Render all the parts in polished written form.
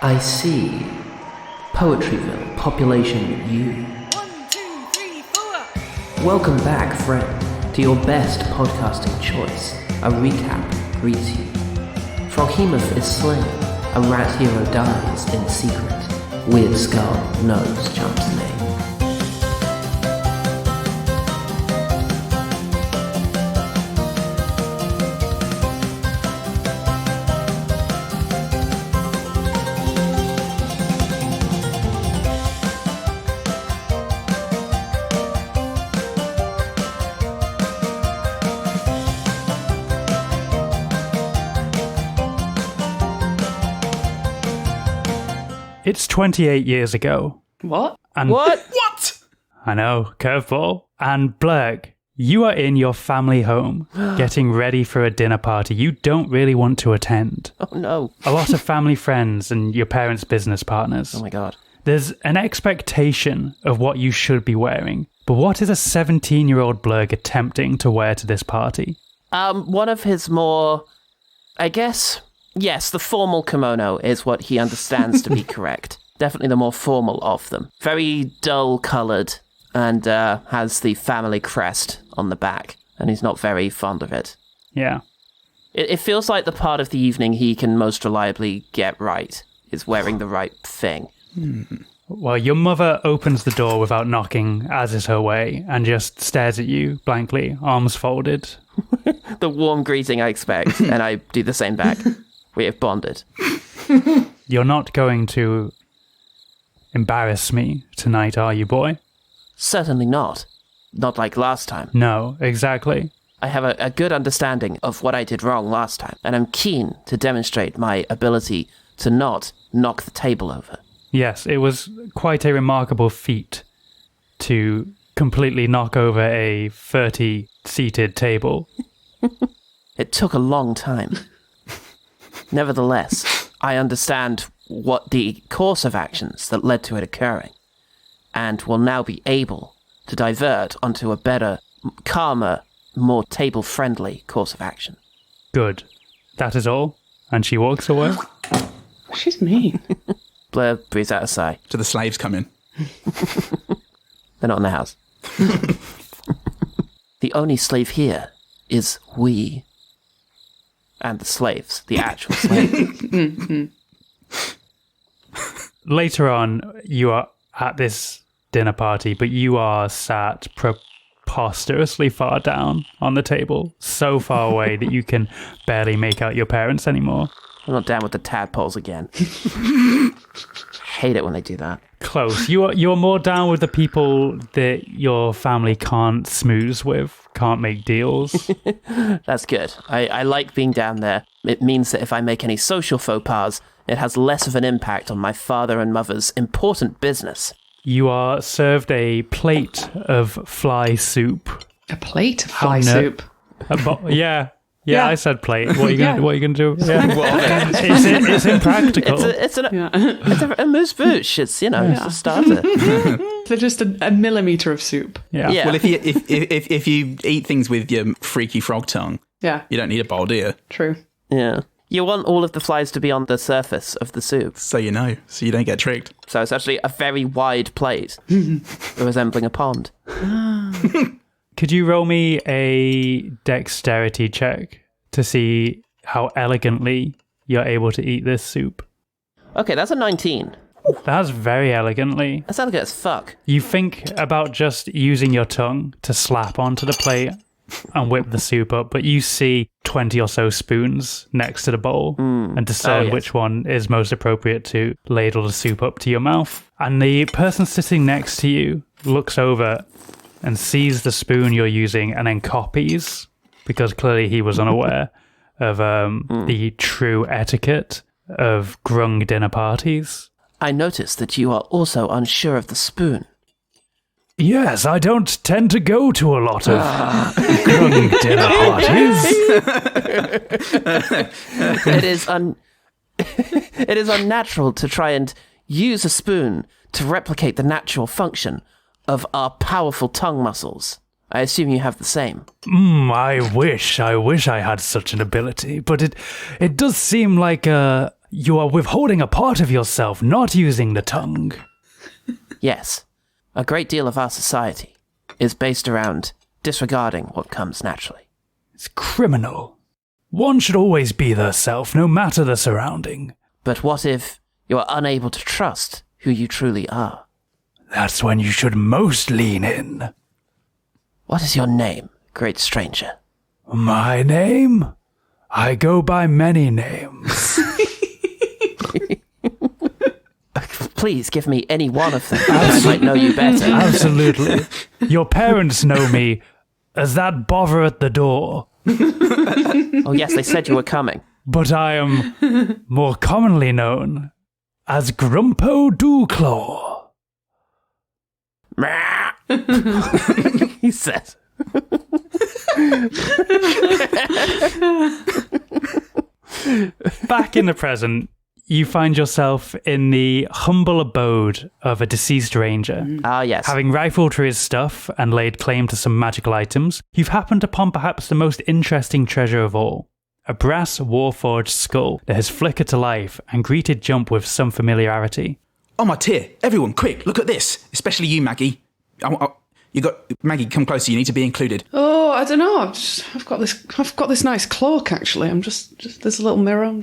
I see. Poetryville, population U. 1, 2, 3, 4. Welcome back, friend, to your best podcasting choice. A recap greets you. Froghemoth is slain. A rat hero dies in secret. Weird Skull knows Jump's name. It's 28 years ago. What? And What? I know, curveball. And Blurg, you are in your family home, getting ready for a dinner party you don't really want to attend. Oh no. A lot of family friends and your parents' business partners. Oh my god. There's an expectation of what you should be wearing, but what is a 17-year-old Blurg attempting to wear to this party? One of his more, I guess, yes, the formal kimono is what he understands to be correct. Definitely the more formal of them. Very dull coloured and has the family crest on the back, and he's not very fond of it. Yeah. It feels like the part of the evening he can most reliably get right is wearing the right thing. Well, your mother opens the door without knocking, as is her way, and just stares at you blankly, arms folded. The warm greeting I expect, and I do the same back. We have bonded. You're not going to embarrass me tonight, are you, boy? Certainly not. Not like last time. No, exactly. I have a good understanding of what I did wrong last time, and I'm keen to demonstrate my ability to not knock the table over. Yes, it was quite a remarkable feat to completely knock over a 30-seated table. It took a long time. Nevertheless, I understand what the course of actions that led to it occurring, and will now be able to divert onto a better, calmer, more table-friendly course of action. Good. That is all. And she walks away. She's mean. Blair breathes out a sigh. Do the slaves come in? They're not in the house. The only slave here is we. And the slaves, the actual slaves. Later on, you are at this dinner party, but you are sat preposterously far down on the table, so far away that you can barely make out your parents anymore. I'm not down with the tadpoles again. Hate it when they do that. Close. You're more down with the people that your family can't smooze with, can't make deals. That's good. I like being down there. It means that if I make any social faux pas, it has less of an impact on my father and mother's important business. You are served a plate of fly soup. A plate of fly no. soup. Yeah, Yeah. I said plate. What are you Yeah. gonna do? Yeah. It's impractical. It's a moose-bouche. It's, it's a starter. So just a millimetre of soup. Yeah. Yeah. Well, if you eat things with your freaky frog tongue, Yeah, you don't need a bowl, do you? true. Yeah. You want all of the flies to be on the surface of the soup. So you know, so you don't get tricked. So it's actually a very wide plate, resembling a pond. Could you roll me a dexterity check to see how elegantly you're able to eat this soup? Okay, that's a 19. That's very elegantly. That's elegant as fuck. You think about just using your tongue to slap onto the plate and whip the soup up, but you see 20 or so spoons next to the bowl and discern yes. which one is most appropriate to ladle the soup up to your mouth. And the person sitting next to you looks over and sees the spoon you're using and then copies, because clearly he was unaware of the true etiquette of grung dinner parties. I notice that you are also unsure of the spoon. Yes, I don't tend to go to a lot of grung dinner parties. It is unnatural to try and use a spoon to replicate the natural function of our powerful tongue muscles. I assume you have the same. I wish I had such an ability, but it does seem like you are withholding a part of yourself, not using the tongue. Yes, a great deal of our society is based around disregarding what comes naturally. It's criminal. One should always be their self, no matter the surrounding. But what if you are unable to trust who you truly are? That's when you should most lean in. What is your name, great stranger? My name? I go by many names. Please give me any one of them. I might know you better. Absolutely. Your parents know me as that bother at the door. Oh yes, they said you were coming. But I am more commonly known as Grumpo Dewclaw. He says. Back in the present, you find yourself in the humble abode of a deceased ranger. Ah, yes. Having rifled through his stuff and laid claim to some magical items, you've happened upon perhaps the most interesting treasure of all. A brass warforged skull that has flickered to life and greeted Jump with some familiarity. Oh, my tear. Everyone, quick, look at this. Especially you, Maggie. Maggie, come closer. You need to be included. Oh, I don't know. I've got this nice cloak, actually. I'm just there's a little mirror.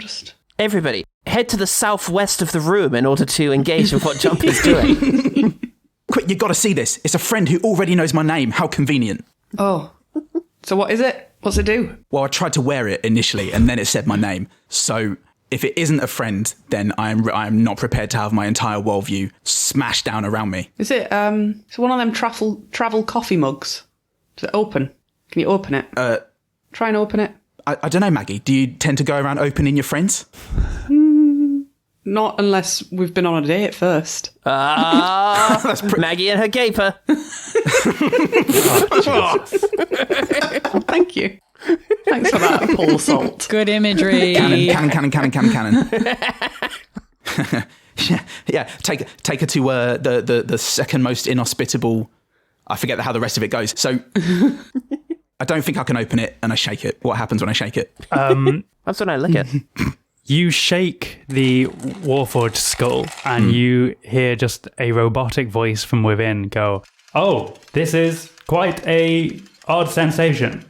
Everybody, head to the southwest of the room in order to engage with what Jump is doing. Quick, you got to see this. It's a friend who already knows my name. How convenient. Oh. So what is it? What's it do? Well, I tried to wear it initially, and then it said my name. So if it isn't a friend, then I am not prepared to have my entire worldview smashed down around me. Is it one of them travel coffee mugs? Does it open? Can you open it? Try and open it. I don't know, Maggie. Do you tend to go around opening your friends? Not unless we've been on a date first. Maggie and her gaper. Thank you. Thanks for that, Paul Salt. Good imagery. Cannon. yeah. Take her to the second most inhospitable. I forget how the rest of it goes. So I don't think I can open it, and I shake it. What happens when I shake it? That's when I lick it. You shake the warforged skull, and you hear just a robotic voice from within go, "Oh, this is quite a odd sensation."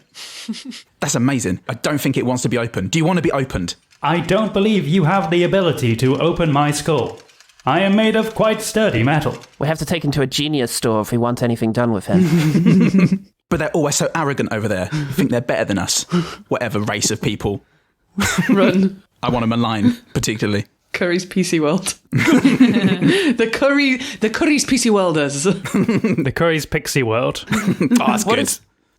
That's amazing. I don't think it wants to be opened. Do you want to be opened? I don't believe you have the ability to open my skull. I am made of quite sturdy metal. We have to take him to a genius store if we want anything done with him. But they're always so arrogant over there. Think they're better than us. Whatever race of people. Run. I want to malign, particularly. Curry's PC World. the Curry's PC Welders. The Curry's Pixie World. Oh, that's good.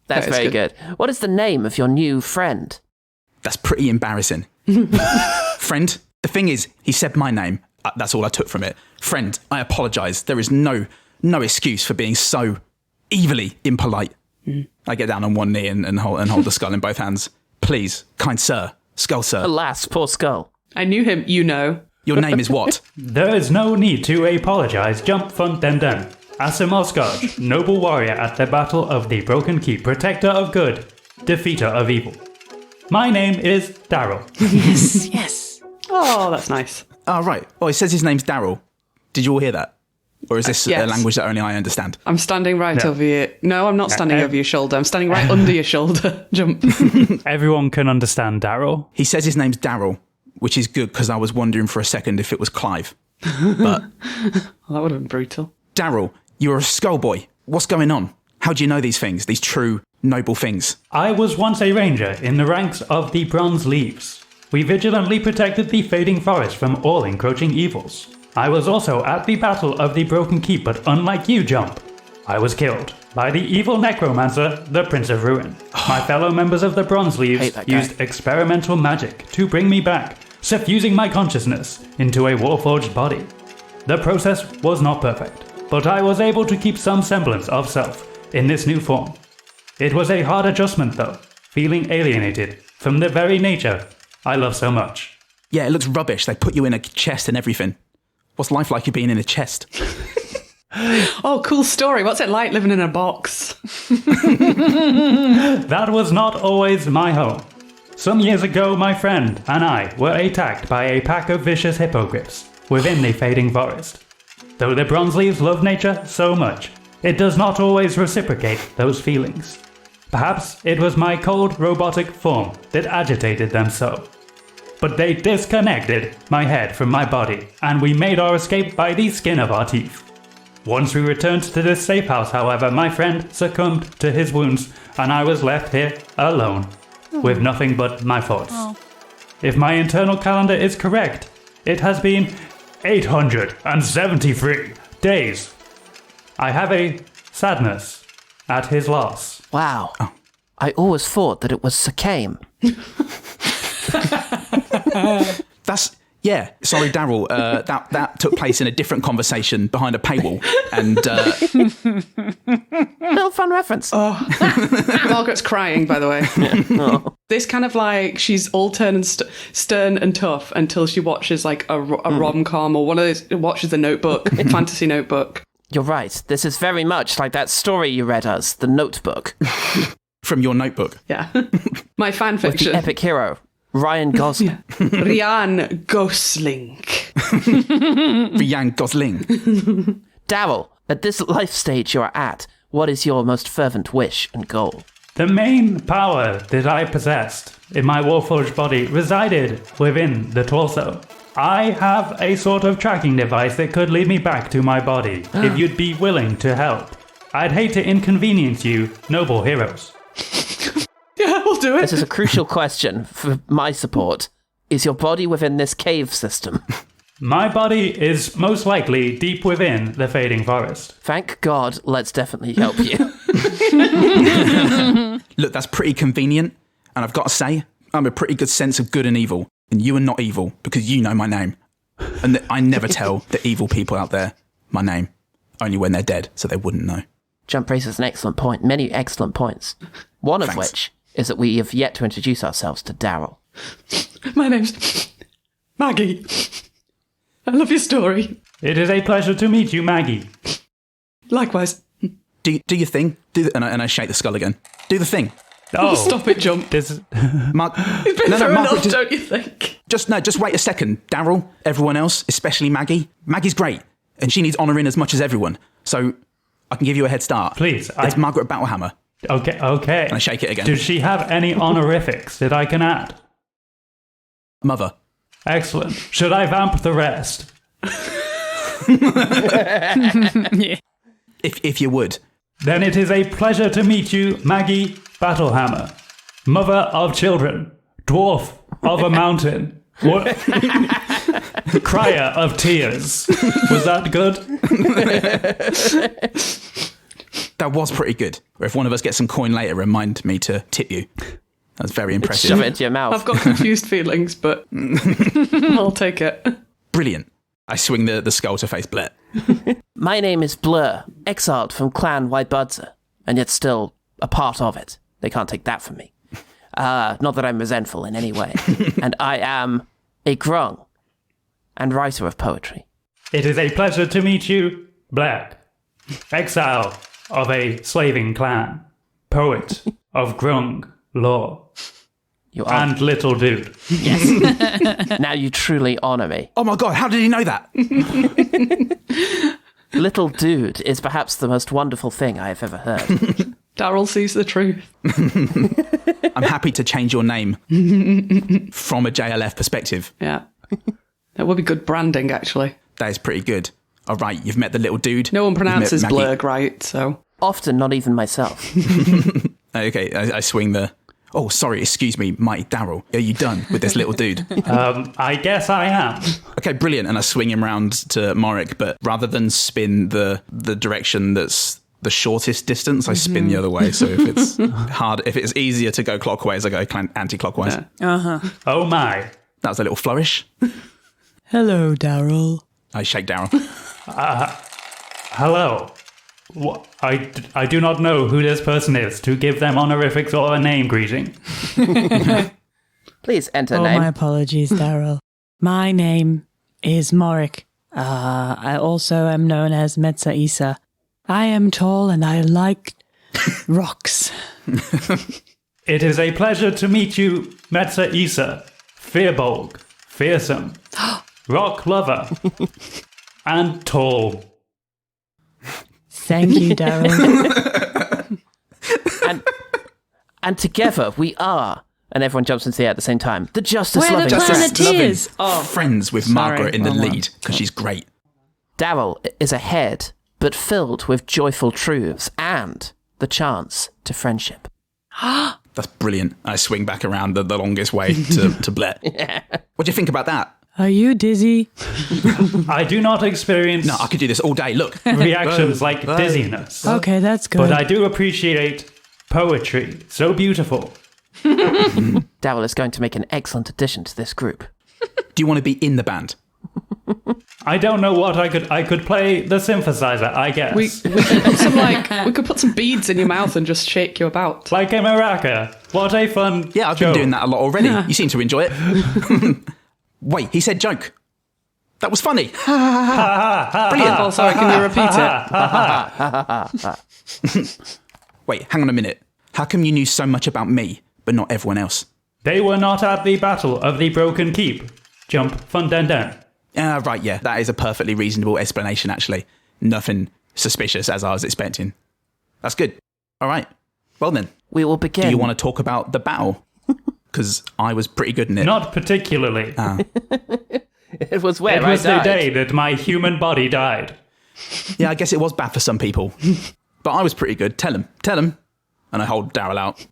That's very good. What is the name of your new friend? That's pretty embarrassing. Friend, the thing is, he said my name. That's all I took from it. Friend, I apologise. There is no excuse for being so evilly impolite. I get down on one knee and hold the skull in both hands. Please, kind sir, skull sir. Alas, poor skull. I knew him, you know. Your name is what? There is no need to apologize. Jump front den. Asimov Scourge, noble warrior at the battle of the Broken Keep, protector of good, defeater of evil. My name is Darrell. Yes. Oh, that's nice. Oh, right. Oh, it says his name's Darrell. Did you all hear that? Or is this yes. a language that only I understand? I'm standing right No. over you. No, I'm not standing over your shoulder. I'm standing right under your shoulder. Jump. Everyone can understand Darrell. He says his name's Darrell, which is good because I was wondering for a second if it was Clive. But Well, that would have been brutal. Darrell, you're a skull boy. What's going on? How do you know these things, these true, noble things? I was once a ranger in the ranks of the Bronze Leaves. We vigilantly protected the fading forest from all encroaching evils. I was also at the battle of the Broken Keep, but unlike you, Jump, I was killed by the evil necromancer, the Prince of Ruin. My fellow members of the Bronze Leaves used experimental magic to bring me back, suffusing my consciousness into a warforged body. The process was not perfect, but I was able to keep some semblance of self in this new form. It was a hard adjustment, though, feeling alienated from the very nature I love so much. Yeah, it looks rubbish. They put you in a chest and everything. What's life like you being in a chest? Oh, cool story. What's it like living in a box? That was not always my home. Some years ago, my friend and I were attacked by a pack of vicious hippogriffs within the fading forest. Though the bronze leaves love nature so much, it does not always reciprocate those feelings. Perhaps it was my cold robotic form that agitated them so. But they disconnected my head from my body, and we made our escape by the skin of our teeth. Once we returned to this safe house, however, my friend succumbed to his wounds, and I was left here alone, with nothing but my thoughts. If my internal calendar is correct, it has been 873 days. I have a sadness at his loss. Wow. I always thought that it was Sakame. Sorry, Darrell. That took place in a different conversation behind a paywall, and Little fun reference. Margaret's crying, by the way. This kind of like, she's all stern and tough until she watches like a rom-com or one of those, watches a Notebook, fantasy Notebook. You're right. This is very much like that story you read us, The Notebook. from your notebook. Yeah. My fan With the fiction. epic hero, Ryan Gosling. Ryan Gosling. Ryan Gosling. Darrell, at this life stage you are at, what is your most fervent wish and goal? The main power that I possessed in my warforged body resided within the torso. I have a sort of tracking device that could lead me back to my body if you'd be willing to help. I'd hate to inconvenience you, noble heroes. Yeah, we'll do it. This is a crucial question for my support. Is your body within this cave system? My body is most likely deep within the fading forest. Thank God, let's definitely help you. Look, that's pretty convenient, and I've got to say, I have a pretty good sense of good and evil, and you are not evil because you know my name. And I never tell the evil people out there my name, only when they're dead, so they wouldn't know. Jump raises an excellent point, many excellent points. One of Thanks. which is that we have yet to introduce ourselves to Darrell. My name's Maggie. I love your story. It is a pleasure to meet you, Maggie. Likewise. Do your thing, and I shake the skull again. Do the thing. Oh, Stop it, Jump. This is... Mark, It's been through Margaret, enough, don't you think? just wait a second. Darrell, everyone else, especially Maggie. Maggie's great, and she needs honouring as much as everyone. So I can give you a head start. Please, It's Margaret Battlehammer. Okay. And I shake it again. Does she have any honorifics that I can add? Mother. Excellent. Should I vamp the rest? If you would. Then it is a pleasure to meet you, Maggie Battlehammer, mother of children, dwarf of a mountain, crier of tears. Was that good? That was pretty good. Or if one of us gets some coin later, remind me to tip you. That's very impressive. Shove it into your mouth. I've got confused feelings, but I'll take it. Brilliant. I swing the skull to face Blair. My name is Blur, exiled from Clan Whitebudzer, and yet still a part of it. They can't take that from me. Not that I'm resentful in any way. And I am a grung and writer of poetry. It is a pleasure to meet you, Black, exile of a slaving clan, poet of grung lore, You are. and little dude. Yes. Now you truly honour me. Oh my god, how did he know that? Little dude is perhaps the most wonderful thing I have ever heard. Darrell sees the truth. I'm happy to change your name from a JLF perspective. Yeah. That would be good branding, actually. That is pretty good. All right, you've met the little dude. No one pronounces Maggie. blurg right, so. Often not even myself. Okay, I swing the... Oh, sorry, excuse me, mighty Darrell. Are you done with this little dude? I guess I am. Okay, brilliant. And I swing him round to Morik, but rather than spin the direction that's the shortest distance, I spin the other way. So if it's easier to go clockwise, I go anti-clockwise. Yeah. Oh my. That was a little flourish. Hello, Darrell. I shake Darrell. Hello. I do not know who this person is to give them honorifics or a name greeting. Please enter Oh, name. my apologies, Darrell. My name is Morik. I also am known as Metza Isa. I am tall and I like rocks. It is a pleasure to meet you, Metza Isa, Fearbolg, Fearsome, Rock Lover, and Tall. Thank you, Darrell. And together we are, and everyone jumps into the air at the same time, the Justice We're Loving the Friends. Planeteers. Friends with Sorry, Margaret in the wrong one. lead because she's great. Darrell is ahead, but filled with joyful truths and the chance to friendship. That's brilliant. I swing back around the longest way to Blair. What do you think about that? Are you dizzy? I do not experience No, I could do this all day. Look. reactions like dizziness, Okay, that's good. but I do appreciate poetry. So beautiful. Darrell is going to make an excellent addition to this group. Do you want to be in the band? I don't know what I could play the synthesizer, I guess. We could put some beads in your mouth and just shake you about. Like a maraca. What a fun Yeah, I've show. been doing that a lot already. You seem to enjoy it. Wait, he said joke. That was funny. Brilliant. Oh, sorry, can you repeat it? Wait, hang on a minute. How come you knew so much about me, but not everyone else? They were not at the Battle of the Broken Keep. Jump, fun, den, den. Right, yeah. That is a perfectly reasonable explanation, actually. Nothing suspicious as I was expecting. That's good. All right. Well then, We will begin. do you want to talk about the battle? Because I was pretty good in it. Not particularly. It was where It was I the died. day that my human body died. Yeah, I guess it was bad for some people. But I was pretty good. Tell him. And I hold Darrell out.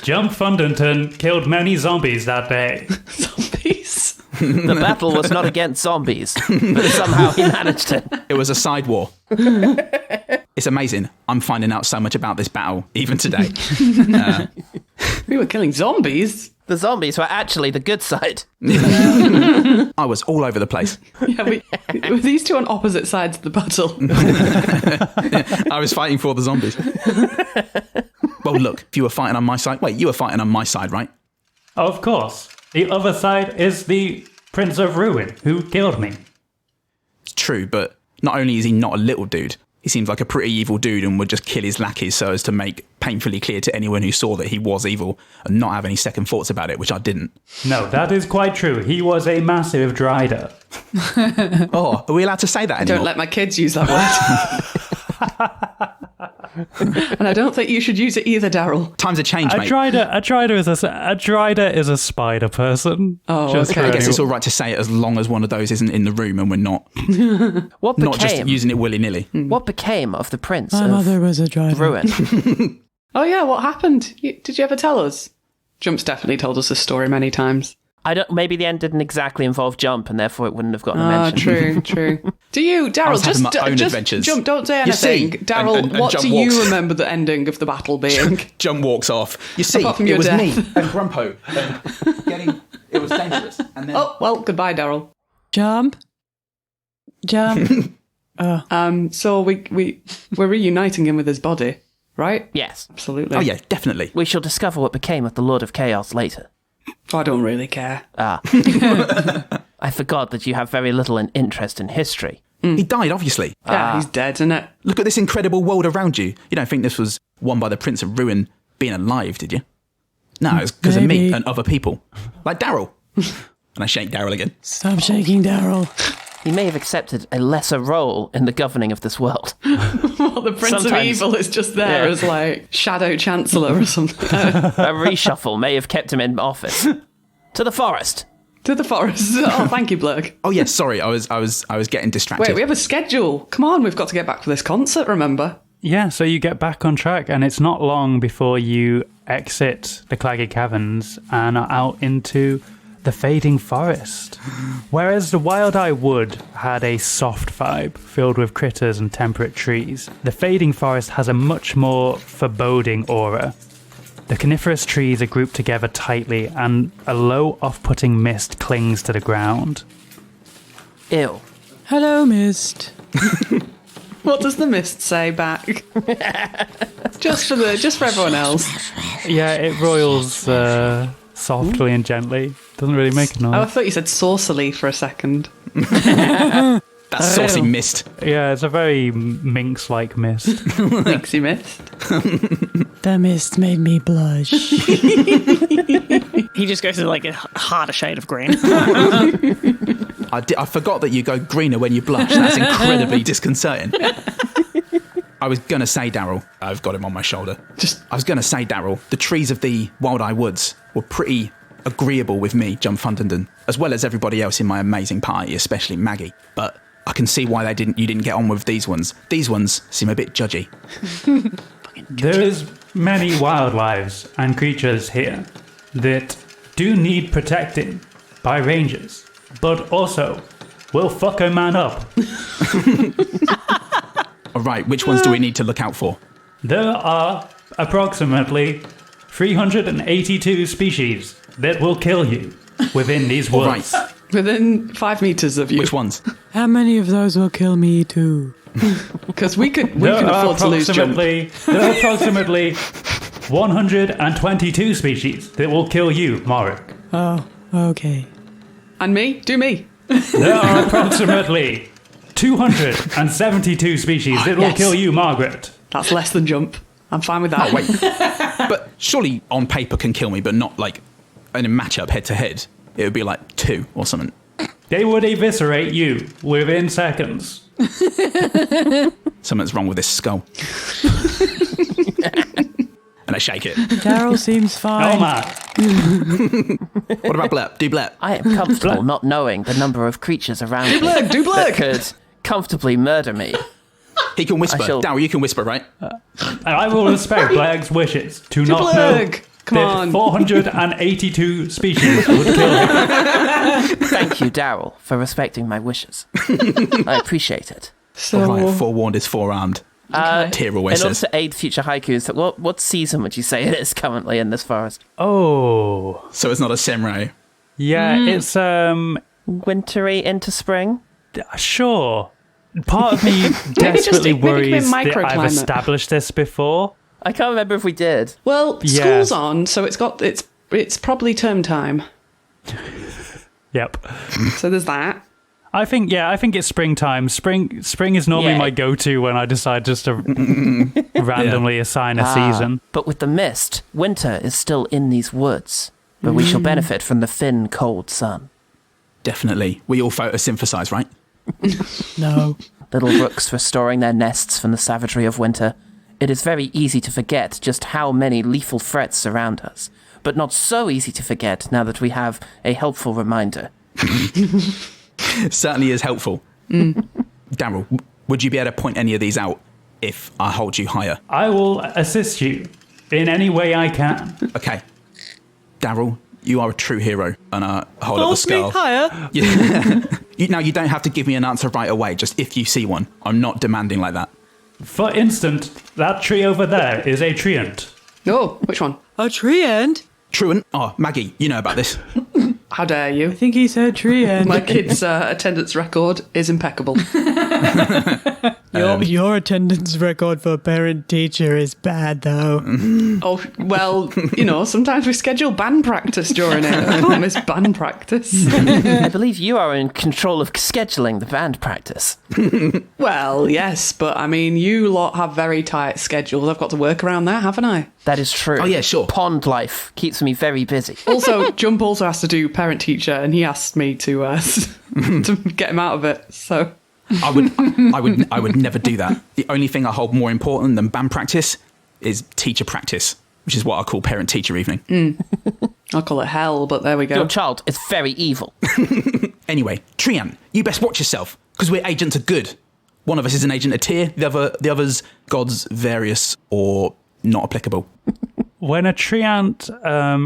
Jump Fundington killed many zombies that day. Zombies. The battle was not against zombies, but somehow he managed it. It was a side war. It's amazing. I'm finding out so much about this battle, even today. We were killing zombies. The zombies were actually the good side. I was all over the place. Yeah, were these two on opposite sides of the battle? I was fighting for the zombies. Well, look, if you were fighting on my side... Wait, you were fighting on my side, right? Of course. The other side is the Prince of Ruin, who killed me. It's true, but not only is he not a little dude, he seems like a pretty evil dude and would just kill his lackeys so as to make painfully clear to anyone who saw that he was evil and not have any second thoughts about it, which I didn't. No, that is quite true. He was a massive drider. Oh, are we allowed to say that anymore? Don't let my kids use that word. And I don't think you should use it either, Darrell. Times have changed, A mate. drider is a spider person. Oh, Just okay. for I guess any- it's all right to say it as long as one of those isn't in the room and we're not not just using it willy-nilly. What became of the Prince My of mother was a driver. Ruin? Oh, yeah, what happened? Did you ever tell us? Jump's definitely told us this story many times. Maybe the end didn't exactly involve Jump, and therefore it wouldn't have gotten a Ah, mention. true. Do you, Darrell, was having just, my own just adventures. Jump, don't say You see? anything. Darrell, And what Jump do walks. you remember the ending of the battle being? Jump walks off. You see, Apart from it your was death. me and Grumpo. It was dangerous. And then Oh, well, goodbye, Darrell. Jump. So we're reuniting him with his body, right? Yes. Absolutely. oh yeah, definitely. We shall discover what became of the Lord of Chaos later. I don't really care. I forgot that you have very little interest in history. He died, obviously. Yeah, he's dead, isn't it? Look at this incredible world around you. You don't think this was won by the Prince of Ruin being alive, did you? No, it's because of me Maybe. and other people. Like Darrell. And I shake Darrell again. Stop shaking, Darrell. He may have accepted a lesser role in the governing of this world. Well, the Prince of Sometimes. Evil is just there Yeah. as like Shadow Chancellor or something. A reshuffle may have kept him in office. To the forest. To the forest. Oh, thank you, Blurg. Oh yeah, sorry, I was getting distracted. Wait, we have a schedule. Come on, we've got to get back for this concert, remember? Yeah, so you get back on track, and it's not long before you exit the Claggy Caverns and are out into the fading forest. Whereas the Wild Eye Wood had a soft vibe filled with critters and temperate trees, the fading forest has a much more foreboding aura. The coniferous trees are grouped together tightly, and a low, off-putting mist clings to the ground. Ew. Hello, Mist. What does the mist say back? just for everyone else. Yeah, it roils softly and gently. Doesn't really make a Oh, I noise. thought you said saucily for a second. That saucy mist. Yeah, it's a very minx-like mist. Pixie mist. The mist made me blush. He just goes to like a harder shade of green. I forgot that you go greener when you blush. That's incredibly disconcerting. I was going to say, Darrell, I've got him on my shoulder. I was going to say, Darrell, the trees of the Wild Eye Woods were pretty agreeable with me, John Fundenden, as well as everybody else in my amazing party, especially Maggie. But I can see why you didn't get on with these ones. These ones seem a bit judgy. There's many wildlife and creatures here that do need protecting by rangers, but also will fuck a man up. All right, which ones do we need to look out for? There are approximately 382 species that will kill you within these woods. Right. Within 5 meters of you. Which ones? How many of those will kill me too? Because we can afford to lose jump. There are approximately 122 species that will kill you, Morik. Oh, okay. And me? Do me. There are approximately 272 species that will Yes. kill you, Margaret. That's less than jump. I'm fine with that. Oh, wait. But surely on paper can kill me, but not like in a matchup head to head. It would be like 2 or something. They would eviscerate you within seconds. Something's wrong with this skull. And I shake it. Darrell seems fine. Oh, man. What about Blep? Do Blep. I am comfortable not knowing the number of creatures around me Do that Blurg. could comfortably murder me. He can whisper. I shall- Darrell, you can whisper, right? And I will respect Black's wishes to not know Blurg. Come that on. 482 species would kill him. Thank you, Darrell, for respecting my wishes. I appreciate it. So, All right, forewarned is forearmed. Tyr always In order says. to aid future haikus, what season would you say it is currently in this forest? Oh, So it's not a samurai. yeah, it's Wintry into spring? sure. Part of me just- desperately maybe it could be worries that I've microclimate. established this before. I can't remember if we did. well, Yeah. school's on, so it's probably term time. Yep. So there's that. I think it's springtime. Spring is normally Yeah. my go-to when I decide just to randomly assign a season. But with the mist, winter is still in these woods, but we shall benefit from the thin, cold sun. Definitely. We all photosynthesize, right? No. Little rooks restoring their nests from the savagery of winter. It is very easy to forget just how many lethal threats surround us, but not so easy to forget now that we have a helpful reminder. Certainly is helpful. Darrell, would you be able to point any of these out if I hold you higher? I will assist you in any way I can. Okay. Darrell, you are a true hero. And I hold up the Hold me skull. higher. Now, you don't have to give me an answer right away, just if you see one. I'm not demanding like that. For instance, that tree over there is a treant. Oh, which one? A tree end? Truant? Oh, Maggie, you know about this. How dare you? I think he said tree end. My kid's attendance record is impeccable. Your attendance record for parent teacher is bad though. Oh, well, sometimes we schedule band practice during it. I can't miss band practice. I believe you are in control of scheduling the band practice. Well, yes, but I mean, you lot have very tight schedules. I've got to work around that, haven't I? That is true. Oh, yeah, sure. Pond life keeps me very busy. Also, Jump also has to do parent teacher, and he asked me to to get him out of it. So I would never do that. The only thing I hold more important than band practice is teacher practice, which is what I call parent-teacher evening. I'll call it hell, but there we go. Your child is very evil. Anyway, Trian, you best watch yourself, because we're agents of good. One of us is an agent of Tyr, the other's gods various or not applicable. When a treant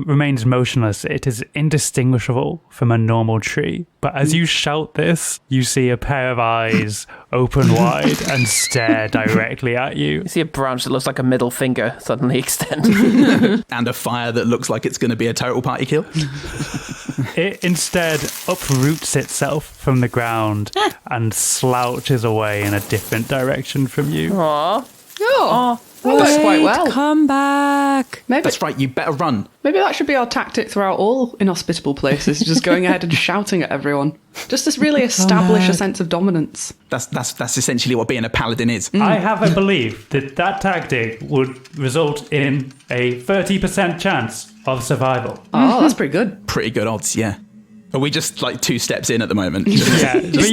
remains motionless, it is indistinguishable from a normal tree. But as you shout this, you see a pair of eyes open wide and stare directly at you. You see a branch that looks like a middle finger suddenly extend. And a fire that looks like it's going to be a total party kill. It instead uproots itself from the ground and slouches away in a different direction from you. Aww. Oh, That works quite well. Come back. Maybe That's right, you better run. Maybe that should be our tactic throughout all inhospitable places, just going ahead and shouting at everyone. Just to really establish a sense of dominance. That's essentially what being a paladin is. I have a belief that tactic would result in a 30% chance of survival. Oh, that's pretty good. Pretty good odds, yeah. Are we just like 2 steps in at the moment? Yeah, Just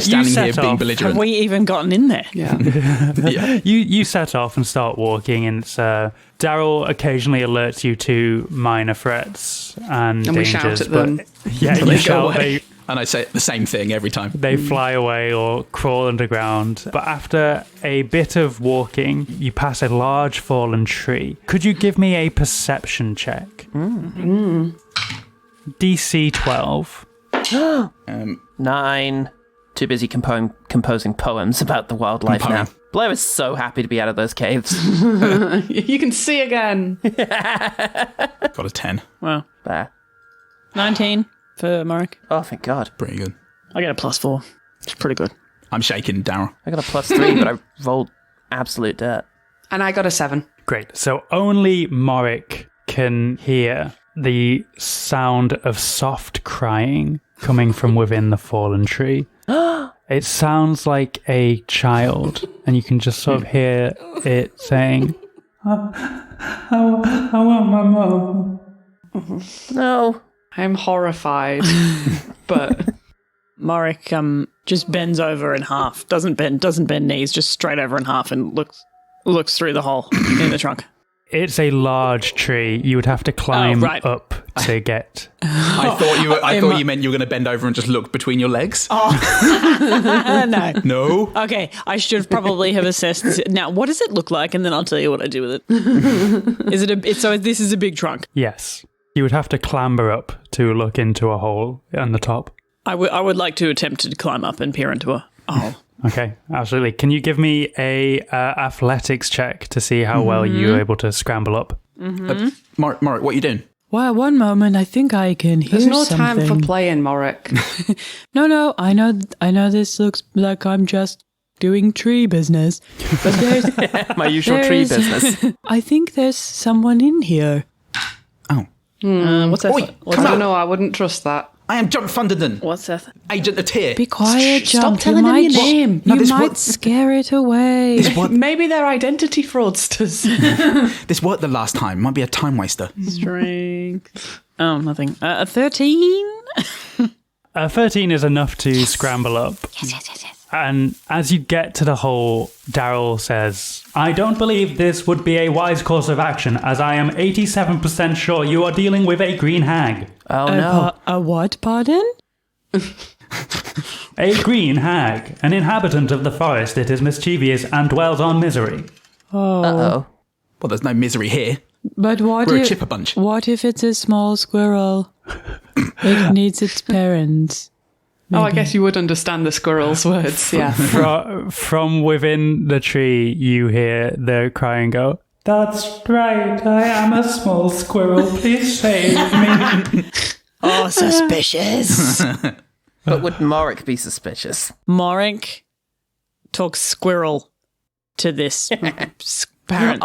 standing here being belligerent. Have we even gotten in there? Yeah. Yeah. You set off and start walking, and it's, Darrell occasionally alerts you to minor threats and we dangers. shout at them. Yeah, Until you they go shout. away. And I say the same thing every time. They fly away or crawl underground. But after a bit of walking, you pass a large fallen tree. Could you give me a perception check? DC 12. 9. Too busy composing poems about the wildlife now. Blair is so happy to be out of those caves. You can see again. Got a 10. Well, There. 19 for Marek. Oh, thank God. Pretty good. I get a +4. It's pretty good. I'm shaking, Darrell. I got a +3, but I rolled absolute dirt. And I got a 7. Great. So only Morik can hear the sound of soft crying coming from within the fallen tree. It sounds like a child, and you can just sort of hear it saying, I want my mom. No. I'm horrified. But Marek just bends over in half. Doesn't bend knees, just straight over in half and looks through the hole in the trunk. It's a large tree. You would have to climb right. up to get. I thought you meant you were going to bend over and just look between your legs. No. No. Okay, I should probably have assessed this. Now, what does it look like? And then I'll tell you what I do with it. So this is a big trunk. Yes. You would have to clamber up to look into a hole on the top. I would like to attempt to climb up and peer into a hole. Okay, absolutely. Can you give me a athletics check to see how well you're able to scramble up? Mark, what are you doing? Well, one moment, I think I can hear there's no something. time for playing, Morik. No, I know this looks like I'm just doing tree business. But there's My usual tree business. I think there's someone in here. Oh. What's that? Oi, What's come I on. don't know, I wouldn't trust that. I am Jump Thunderden, What's that? Agent of Tyr. Be quiet, Stop Jump. telling them your name. No, You this might what- scare it away. Maybe they're identity fraudsters. This worked the last time. Might be a time waster. Strength. Oh, nothing. 13? 13 is enough to scramble up. Yes. And as you get to the hole, Darrell says, I don't believe this would be a wise course of action, as I am 87% sure you are dealing with a green hag. Oh, no. A what, pardon? A green hag, an inhabitant of the forest that is mischievous and dwells on misery. Uh-oh. Well, there's no misery here. But what We're a if... chipper bunch. What if it's a small squirrel? It needs its parents. Oh, I guess you would understand the squirrel's words, yeah. From within the tree, you hear the crying go, That's right, I am a small squirrel, please save me. Oh, suspicious. But would Morik be suspicious? Morik talks squirrel to this apparent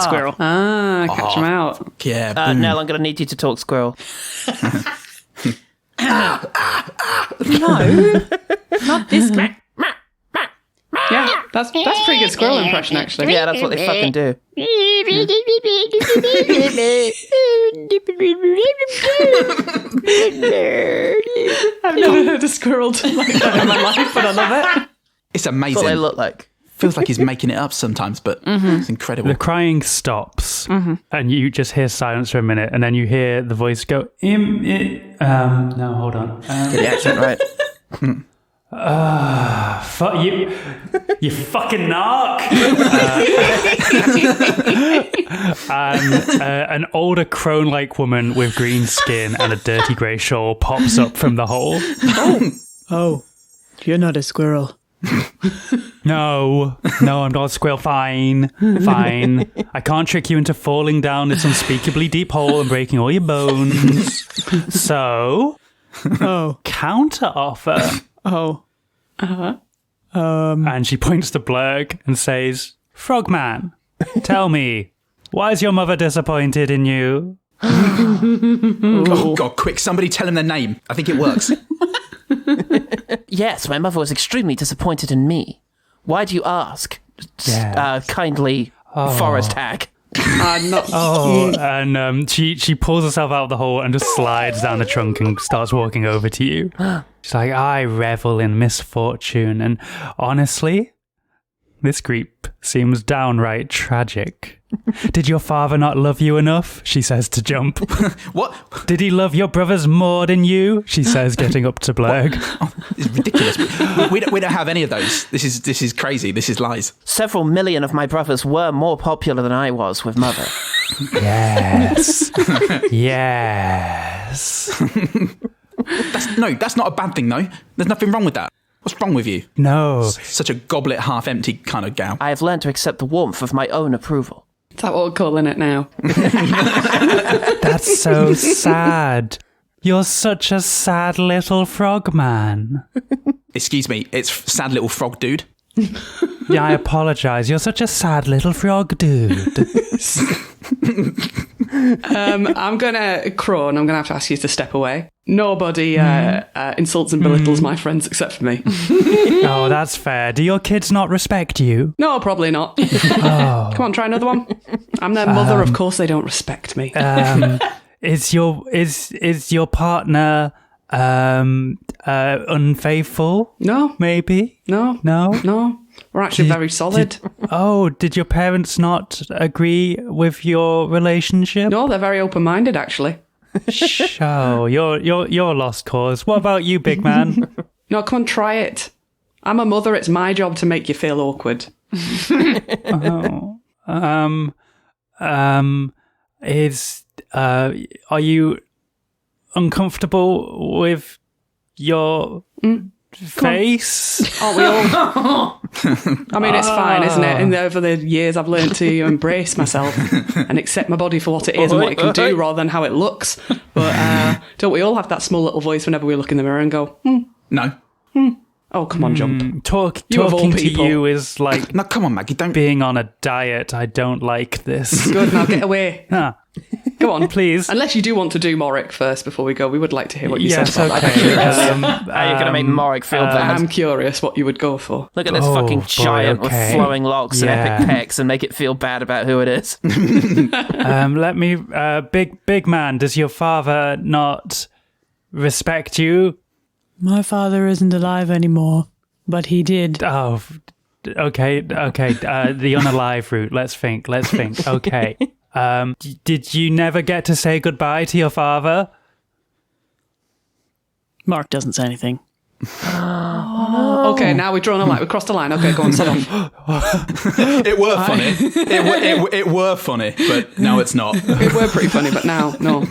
squirrel. Catch him out. Yeah. Nell, I'm going to need you to talk squirrel. No, not this guy. Yeah, that's a pretty good squirrel impression, actually. Yeah, that's what they fucking do. I've never heard a squirrel talk like that in my life, but I love it. It's That's amazing. what they look like. Feels like he's making it up sometimes, but it's incredible. The crying stops, and you just hear silence for a minute, and then you hear the voice go, no, hold on. Get the accent right. Fuck you, you fucking narc. And an older crone-like woman with green skin and a dirty grey shawl pops up from the hole. Oh, you're not a squirrel. No, I'm not a squirrel. Fine. I can't trick you into falling down this unspeakably deep hole and breaking all your bones. So, counter offer. Oh. And she points to Blurg and says, Frogman, Tell me, why is your mother disappointed in you? Oh, God, quick, somebody tell him their name. I think it works. Yes, my mother was extremely disappointed in me. Why do you ask? Yes. Kindly, Forest Hag. And she pulls herself out of the hole and just slides down the trunk and starts walking over to you. She's like, I revel in misfortune, and honestly, this creep seems downright tragic. Did your father not love you enough? She says to Jump. What? Did he love your brothers more than you? She says, getting up to Blurg. Oh, it's ridiculous. We don't have any of those. This is crazy. This is lies. Several million of my brothers were more popular than I was with Mother. Yes. Yes. That's not a bad thing, though. There's nothing wrong with that. What's wrong with you? No. Such a goblet half empty kind of gal. I have learned to accept the warmth of my own approval. Is that what we're calling it now? That's so sad. You're such a sad little frog man. Excuse me, it's sad little frog dude. Yeah, I apologise. You're such a sad little frog dude. I'm going to crow and I'm going to have to ask you to step away. Nobody insults and belittles my friends except for me. Oh, that's fair. Do your kids not respect you? No, probably not. Oh. Come on, try another one. I'm their mother, of course they don't respect me. Is your partner unfaithful? No. Maybe? No. No? We're actually very solid. Did your parents not agree with your relationship? No, they're very open-minded, actually. Oh, you're lost cause. What about you, big man? No, come on, try it. I'm a mother. It's my job to make you feel awkward. Are you uncomfortable with your face? Aren't we all? I mean, it's fine, isn't it? And over the years, I've learned to embrace myself and accept my body for what it is and what it can do rather than how it looks. But don't we all have that small little voice whenever we look in the mirror and go, No. Oh, come on, Jump. Talking to people. you is like No, come on, Maggie, don't... being on a diet. I don't like this. Good, now get away. Go on. Please. Unless you do want to do Morik first before we go. We would like to hear what you said about that. Okay. How are you going to make Morik feel bad? I'm curious what you would go for. Look at this fucking giant with flowing locks and epic pecs and make it feel bad about who it is. Let me... big man, does your father not respect you? My father isn't alive anymore, but he did. Oh, okay. The unalive route. Let's think. Okay. Did you never get to say goodbye to your father? Mark doesn't say anything. Okay, now we've drawn a line. We've crossed a line. Okay, go on, set off. It were funny. It were funny, but now it's not. It were pretty funny, but now, no.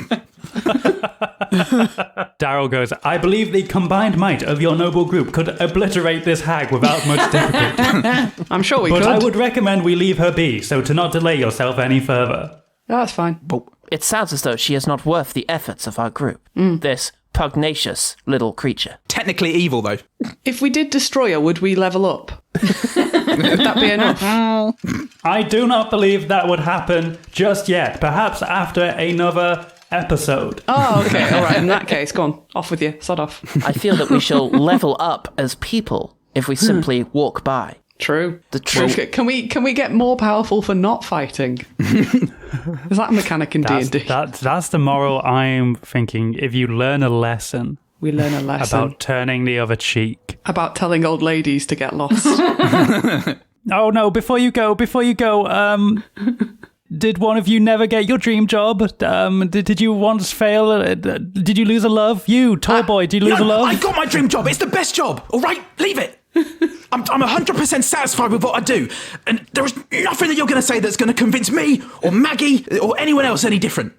Darrell goes, I believe the combined might of your noble group could obliterate this hag without much difficulty. I'm sure we but could. I would recommend we leave her be, so to not delay yourself any further. That's fine. It sounds as though she is not worth the efforts of our group. This pugnacious little creature. Technically evil, though. If we did destroy her, would we level up? Would that be enough? I do not believe that would happen just yet. Perhaps after another episode. Oh, okay. All right. In that case, go on. Off with you. Sod off. I feel that we shall level up as people if we simply walk by. True. The truth. Can we get more powerful for not fighting? Is that a mechanic in D&D? That's the moral I'm thinking. If you learn a lesson, We learn a lesson about turning the other cheek. about telling old ladies to get lost. Oh no! Before you go, did one of you never get your dream job? Did you once fail? Did you lose a love? You, tall boy, did you lose a love? I got my dream job. It's the best job. All right, leave it. I'm 100% satisfied with what I do. And there is nothing that you're going to say that's going to convince me or Maggie or anyone else any different.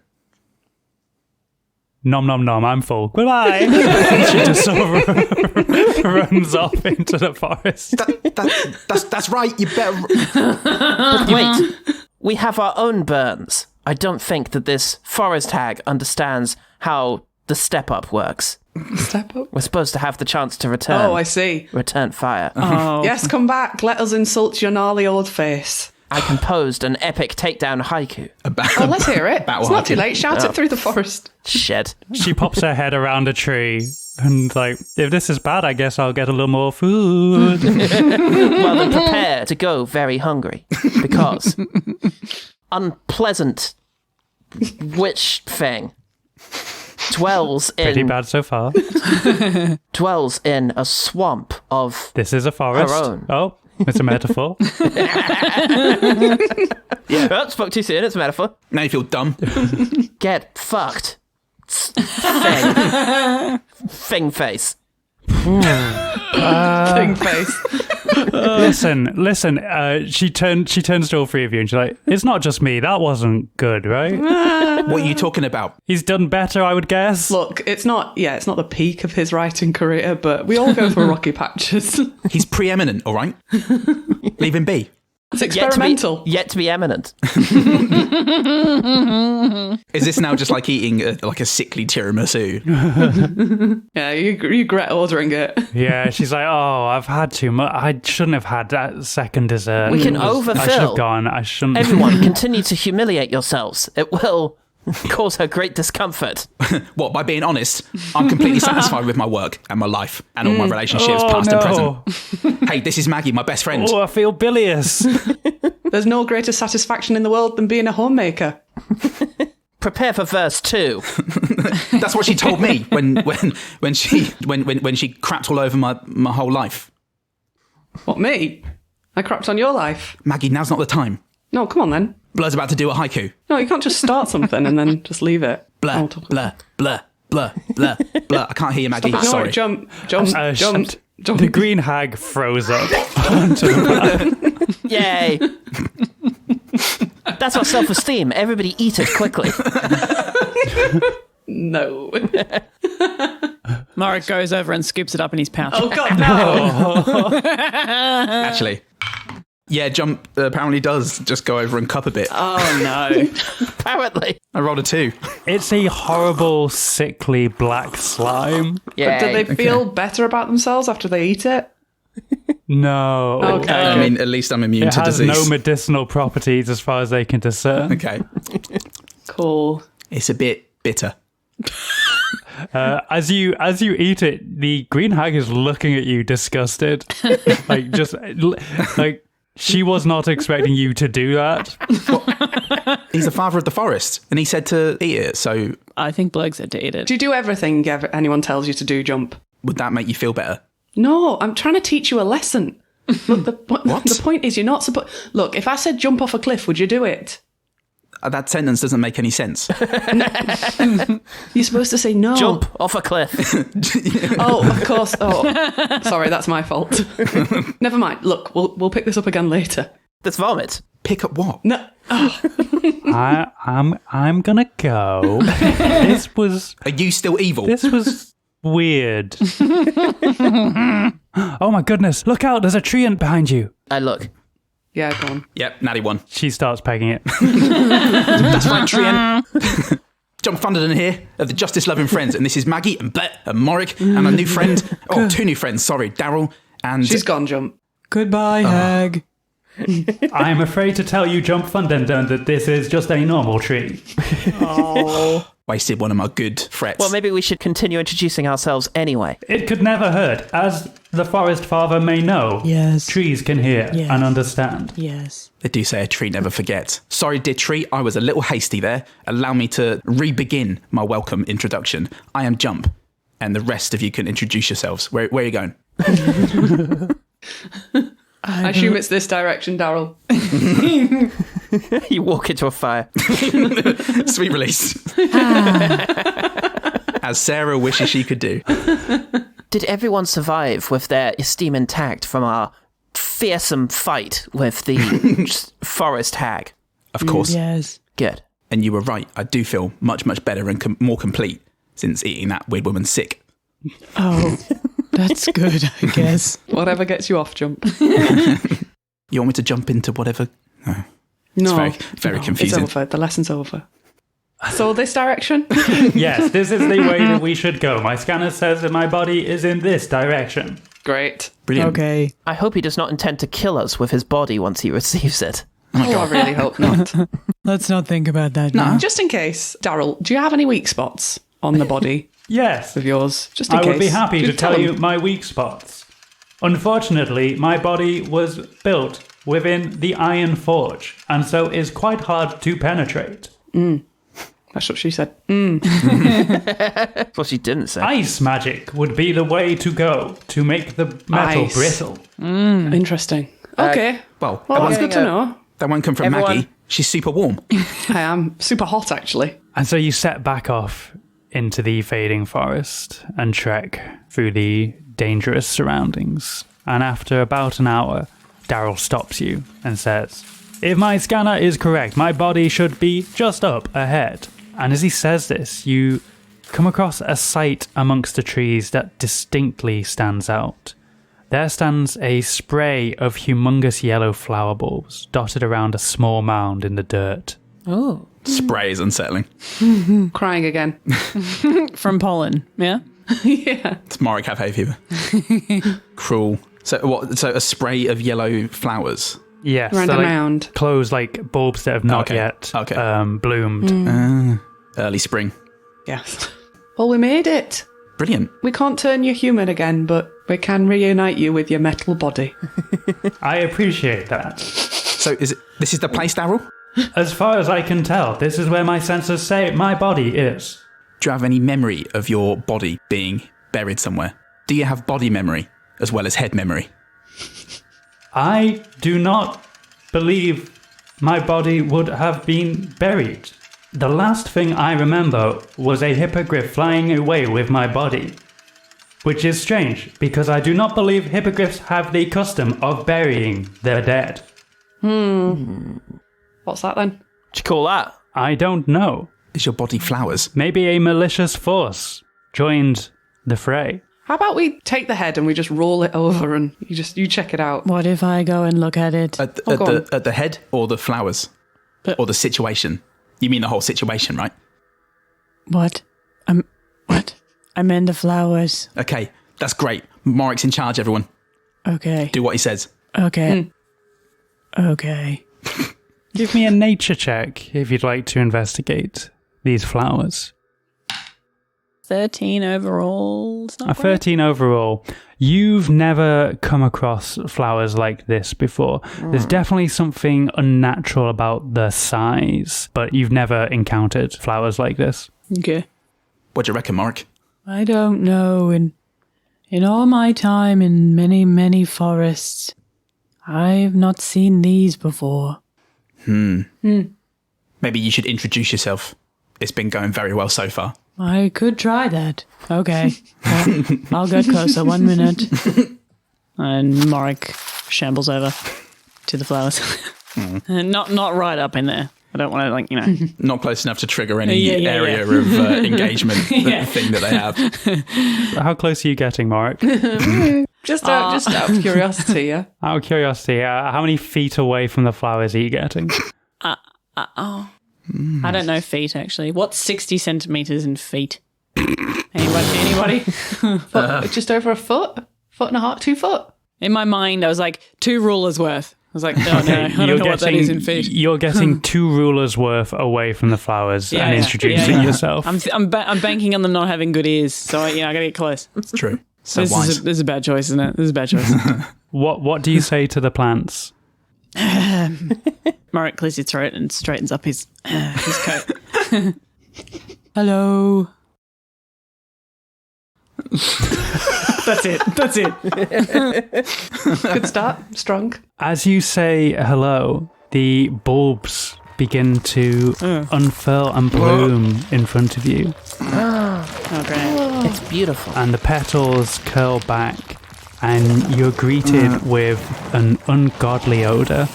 Nom nom nom, I'm full. Goodbye. She just sort of runs off into the forest. That's right. You better... But wait, we have our own burns. I don't think that this forest hag understands how the step-up works. Step up. We're supposed to have the chance to return. Oh, I see. Return fire. Yes, come back. Let us insult your gnarly old face. I composed an epic takedown haiku. Oh, let's hear it. It's not too late. Shout it through the forest. Shed. She pops her head around a tree and like, if this is bad, I guess I'll get a little more food. Well, then prepare to go very hungry, because unpleasant witch thing dwells Pretty in bad so far. a swamp of This is a forest. Her own. Oh, it's a metaphor. Oh, spoke too soon. It's a metaphor. Now you feel dumb. Get fucked. Thing face. Thing face. Listen. She turns to all three of you and she's like, "It's not just me. That wasn't good, right? What are you talking about? He's done better, I would guess." Look, it's not the peak of his writing career, but we all go through rocky patches. He's preeminent, all right? Leave him be. It's experimental. Yet to be eminent. Is this now just like eating a sickly tiramisu? Yeah, you regret ordering it. Yeah, she's like, "Oh, I've had too much. I shouldn't have had that second dessert. We can I should have overfill. gone. I shouldn't." Everyone, continue to humiliate yourselves. It will cause her great discomfort. What, by being honest, I'm completely satisfied with my work and my life and all my relationships, past and present. Hey, this is Maggie, my best friend. Oh, I feel bilious. There's no greater satisfaction in the world than being a homemaker. Prepare for verse 2. That's what she told me when she crapped all over my whole life. What, me? I crapped on your life. Maggie, now's not the time. No, come on then. Blur's about to do a haiku. No, you can't just start something and then just leave it. Blur, I'll talk blur, blur, blur, blur, blur. I can't hear you, Maggie. Stop it. No, Sorry. jump. The green hag froze up onto the path. Yay. That's our self-esteem. Everybody eat it quickly. No. Marek goes over and scoops it up in his pouch. Oh, God, no. Actually. Yeah, Jump apparently does just go over and cup a bit. Oh, no. Apparently. I rolled a 2. It's a horrible, sickly black slime. Yay. But do they feel better about themselves after they eat it? No. Okay. I mean, at least I'm immune It to has disease. no medicinal properties as far as they can discern. Okay. Cool. It's a bit bitter. As you eat it, the green hag is looking at you disgusted. like she was not expecting you to do that. He's the father of the forest, and he said to eat it, so I think Blurg said to eat it. Do you do everything anyone tells you to do, Jump? would that make you feel better? No, I'm trying to teach you a lesson. Look, the point is you're not supposed... Look, if I said jump off a cliff, would you do it? That sentence doesn't make any sense. You're supposed to say no. Jump off a cliff. Oh, of course. Oh, sorry, that's my fault. Never mind. Look, we'll pick this up again later. That's vomit. Pick up what? No. Oh. I'm gonna go. This was Are you still evil? weird. Oh my goodness! Look out! There's a tree behind you. I look. Yeah, go on. Yep, Natty won. She starts pegging it. That's right, Trian. Jump Thunderden here of the Justice Loving Friends, and this is Maggie and Blet and Morik and a new friend. Oh, 2 new friends. Sorry, Darrell and. She's gone, Jump. Goodbye, hag. I'm afraid to tell you, Jump Thunderdun, that this is just a normal tree. Oh. Wasted one of my good threats. Well, maybe we should continue introducing ourselves anyway. It could never hurt, as the forest father may know. Yes. Trees can hear Yes. and understand. Yes. They do say a tree never forgets. Sorry, dear tree, I was a little hasty there. Allow me to re-begin my welcome introduction. I am Jump, and the rest of you can introduce yourselves. Where are you going? I assume it's this direction, Darrell. You walk into a fire. Sweet release. As Sarah wishes she could do. Did everyone survive with their esteem intact from our fearsome fight with the forest hag? Of course. Yes. Good. And you were right. I do feel much, much better and more complete since eating that weird woman sick. Oh, that's good, I guess. Whatever gets you off, Jump. You want me to jump into whatever? No. No. It's very confusing. It's over. The lesson's over. So this direction? Yes, this is the way that we should go. My scanner says that my body is in this direction. Great. Brilliant. Okay. I hope he does not intend to kill us with his body once he receives it. I really hope not. Let's not think about that now. Just in case, Darrell, do you have any weak spots on the body Yes, of yours? Just in I case. would be happy to Just tell you them. my weak spots. Unfortunately, my body was built within the Iron Forge, and so is quite hard to penetrate. That's what she said. That's what she didn't say. Ice magic would be the way to go to make the metal Ice. brittle. Interesting. Okay. Well, Well, that's that, good to know. won't come from Everyone- Maggie. She's super warm. I am super hot, actually. And so you set back off into the fading forest and trek through the dangerous surroundings. And after about an hour, Darrell stops you and says, "If my scanner is correct, my body should be just up ahead." And as he says this, you come across a sight amongst the trees that distinctly stands out. There stands a spray of humongous yellow flower bulbs dotted around a small mound in the dirt. Oh. Spray is unsettling. Crying again. From pollen, yeah? Yeah. It's Morik have hay fever. Cruel. So what? So a spray of yellow flowers. Yes, Around they're a like mound. closed like bulbs that have not Okay. yet Okay. bloomed. Early spring. Yes. Well, we made it. Brilliant. We can't turn you human again, but we can reunite you with your metal body. I appreciate that. So this is the place, Darrell? As far as I can tell, this is where my sensors say my body is. Do you have any memory of your body being buried somewhere? Do you have body memory as well as head memory? I do not believe my body would have been buried. The last thing I remember was a hippogriff flying away with my body. Which is strange, because I do not believe hippogriffs have the custom of burying their dead. What's that then? What you call that? I don't know. Is your body flowers? Maybe a malicious force joined the fray. How about we take the head and we just roll it over and you check it out? What if I go and look at it? At Oh, go at the head or the flowers? Or the situation? You mean the whole situation, right? What? What? I'm in the flowers. Okay, that's great. Morik's in charge, everyone. Okay. Do what he says. Okay. Okay. Give me a nature check if you'd like to investigate these flowers. 13 overall. It's not A 13 overall. You've never come across flowers like this before. There's definitely something unnatural about the size, but you've never encountered flowers like this. Okay. What do you reckon, Morik? I don't know. In all my time in many, many forests, I've not seen these before. Maybe you should introduce yourself. It's been going very well so far. I could try that. Okay. Well, I'll get closer. 1 minute. And Morik shambles over to the flowers. And not right up in there. I don't want to, Not close enough to trigger any Yeah. area of engagement thing that they have. How close are you getting, Morik? Just out of curiosity, yeah? Out of curiosity, how many feet away from the flowers are you getting? I don't know feet, actually. What's 60 centimetres in feet? Anybody? Just over a foot? Foot and a half? 2 foot? In my mind, I was like, 2 rulers worth. I was like, no, I don't know what that is in feet. You're getting 2 rulers worth away from the flowers and introducing yourself. I'm banking on them not having good ears, so I gotta get close. It's true. So This wise. is a bad choice, isn't it? This is a bad choice. What do you say to the plants? Morik clears his throat and straightens up his coat. Hello. That's it. Good start. Strong. As you say hello, the bulbs begin to unfurl and bloom in front of you, Oh, great. It's beautiful. and the petals curl back, and you're greeted with an ungodly odor,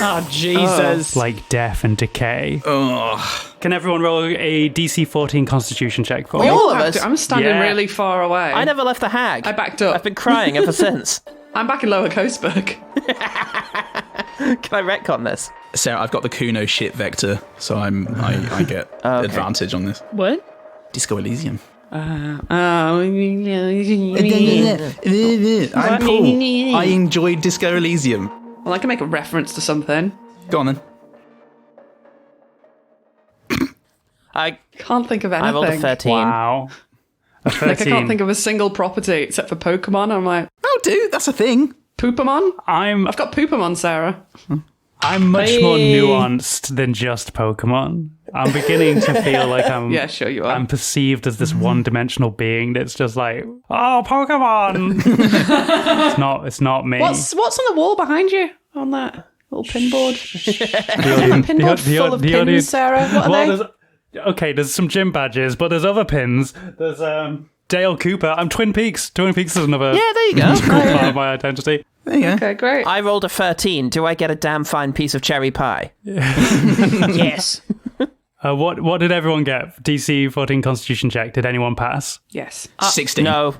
Oh, Jesus. like death and decay. Ugh. Can everyone roll a DC 14 Constitution check for me? All of us? I'm standing Yeah. really far away. I never left the hag. I backed up. I've been crying ever since. I'm back in Lower Coastburg. Can I retcon this? Sarah, I've got the Kuno shit vector, so I get advantage on this. What? Disco Elysium. Oh, I'm cool. I enjoyed Disco Elysium. well, I can make a reference to something. Go on then. I Can't think of anything. I rolled a 13. Wow. A 13. Like, I can't think of a single property except for Pokemon. I'm like, Oh, dude, that's a thing. Poopamon? I'm I've got Poopamon, Sarah. much more nuanced than just Pokemon. I'm beginning to feel like Yeah, sure you are. I'm perceived as this one-dimensional being that's just like, oh, Pokemon. It's not me. What's on the wall behind you on that little pinboard? the Pinboard full of pins, Sarah. What are they? There's some gym badges, but there's other pins. There's Dale Cooper. I'm Twin Peaks. Twin Peaks is another Yeah, there you go. part of my identity. There you go. Okay, great. I rolled a 13. Do I get a damn fine piece of cherry pie? Yes. What did everyone get? DC 14 Constitution check. Did anyone pass? Yes. 16. No,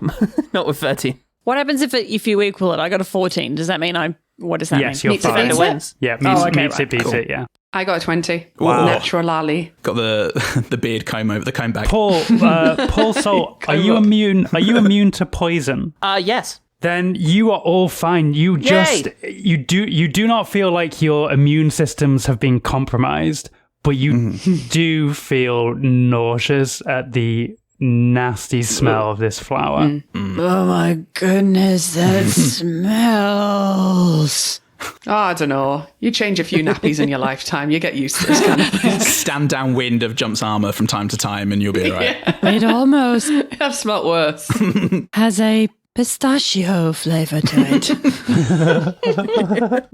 not with 13. What happens if you equal it? I got a 14. Does that mean what does that Yes, mean? you're Meets defender fine. wins. Yeah, okay, meets it, beats it. Yeah. I got a 20. Wow. Naturally. Got the beard comb over the comb back. Paul Salt, are you immune? Are you immune to poison? Yes. Then you are all fine. You do not feel like your immune systems have been compromised, but you do feel nauseous at the nasty smell of this flower. Oh my goodness, that smells. Oh, I don't know. You change a few nappies in your lifetime, you get used to this kind of thing. Stand downwind of Jump's armor from time to time, and you'll be all right. It almost I've smelt worse. has a pistachio flavor to it.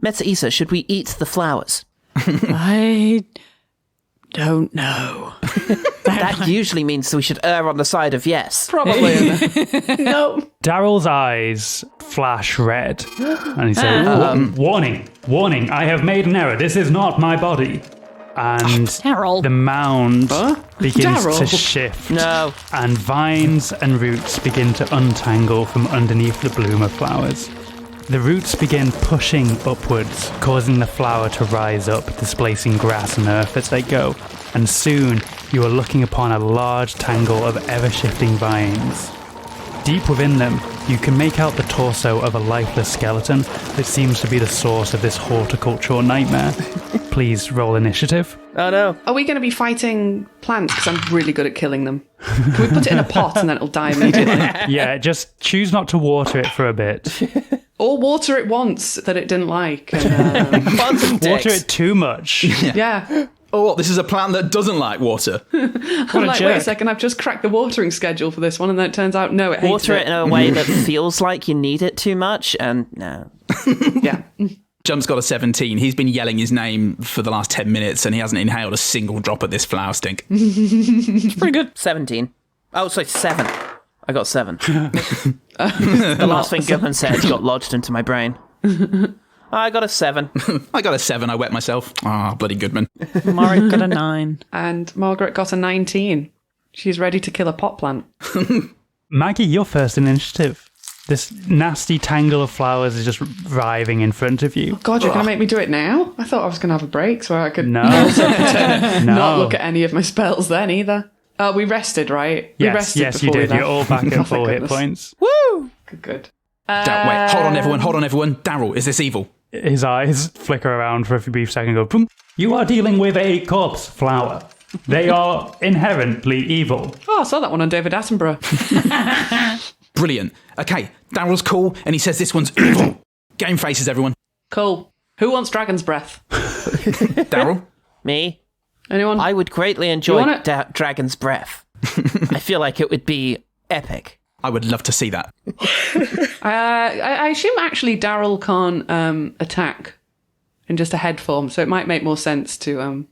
Metsa Isa, should we eat the flowers? I don't know. That usually means we should err on the side of yes. Probably. No. Darrell's eyes flash red, and he says, "Warning! Warning! I have made an error. This is not my body." And Darrell. the mound begins Darrell. to shift. No. And vines and roots begin to untangle from underneath the bloomer flowers. The roots begin pushing upwards, causing the flower to rise up, displacing grass and earth as they go. And soon, you are looking upon a large tangle of ever-shifting vines. Deep within them, you can make out the torso of a lifeless skeleton that seems to be the source of this horticultural nightmare. Please roll initiative. Oh no. Are we going to be fighting plants? Because I'm really good at killing them. Can we put it in a pot and then it'll die immediately? Yeah, just choose not to water it for a bit. Or water it once that it didn't like. And, Water it too much. yeah. Oh, what? This is a plant that doesn't like water. I'm like, wait a second, I've just cracked the watering schedule for this one, and then it turns out, no, it hates Water it in a way that feels like you need it too much, and no. Yeah. Jump's got a 17. He's been yelling his name for the last 10 minutes, and he hasn't inhaled a single drop of this flower stink. It's pretty good. 17. Oh, sorry, 7. I got 7. The last thing Goodman said got lodged into my brain. I got a 7. I got a 7. I wet myself. Ah, bloody Goodman. Marek got a 9. And Margaret got a 19. She's ready to kill a pot plant. Maggie, you're first in initiative. This nasty tangle of flowers is just writhing in front of you. God, you're going to make me do it now? I thought I was going to have a break so I could No. not No. look at any of my spells then either. We rested, right? We rested Yes, you before we did. You're left. all back Oh, at thank full hit goodness. points. Woo! Good. Wait, hold on, everyone. Darrell, is this evil? His eyes flicker around for a brief second and go, boom. You are dealing with a corpse flower. They are inherently evil. Oh, I saw that one on David Attenborough. Brilliant. Okay, Darrell's cool, and he says this one's evil. Game faces, everyone. Cool. Who wants Dragon's Breath? Darrell? Me? Anyone? I would greatly You enjoy want it? Dragon's Breath. I feel like it would be epic. I would love to see that. I assume actually Darrell can't attack in just a head form, so it might make more sense to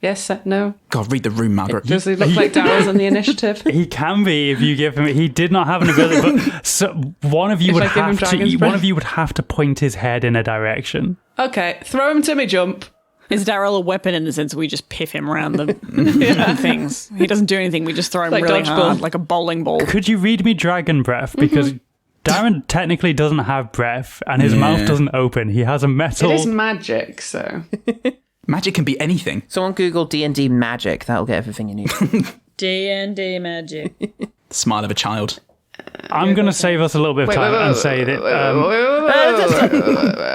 yes, no. God, read the room, Margaret. Does he look like Darrell's in the initiative? He can be if you give him. He did not have an ability, but so one of you If would I give him have to. Dragon's One Breath? of you would have to point his head in a direction. Okay, throw him to me, Jump. Is Darrell a weapon in the sense we just piff him around the things? He doesn't do anything. We just throw him Like really dodgeball. hard, like a bowling ball. Could you read me Dragon Breath? Because Darren technically doesn't have breath, and his mouth doesn't open. He has a metal. It is magic, so. Magic can be anything. Someone Google D&D magic. That'll get everything you need. D&D magic. The smile of a child. I'm going to save us a little bit of time and say that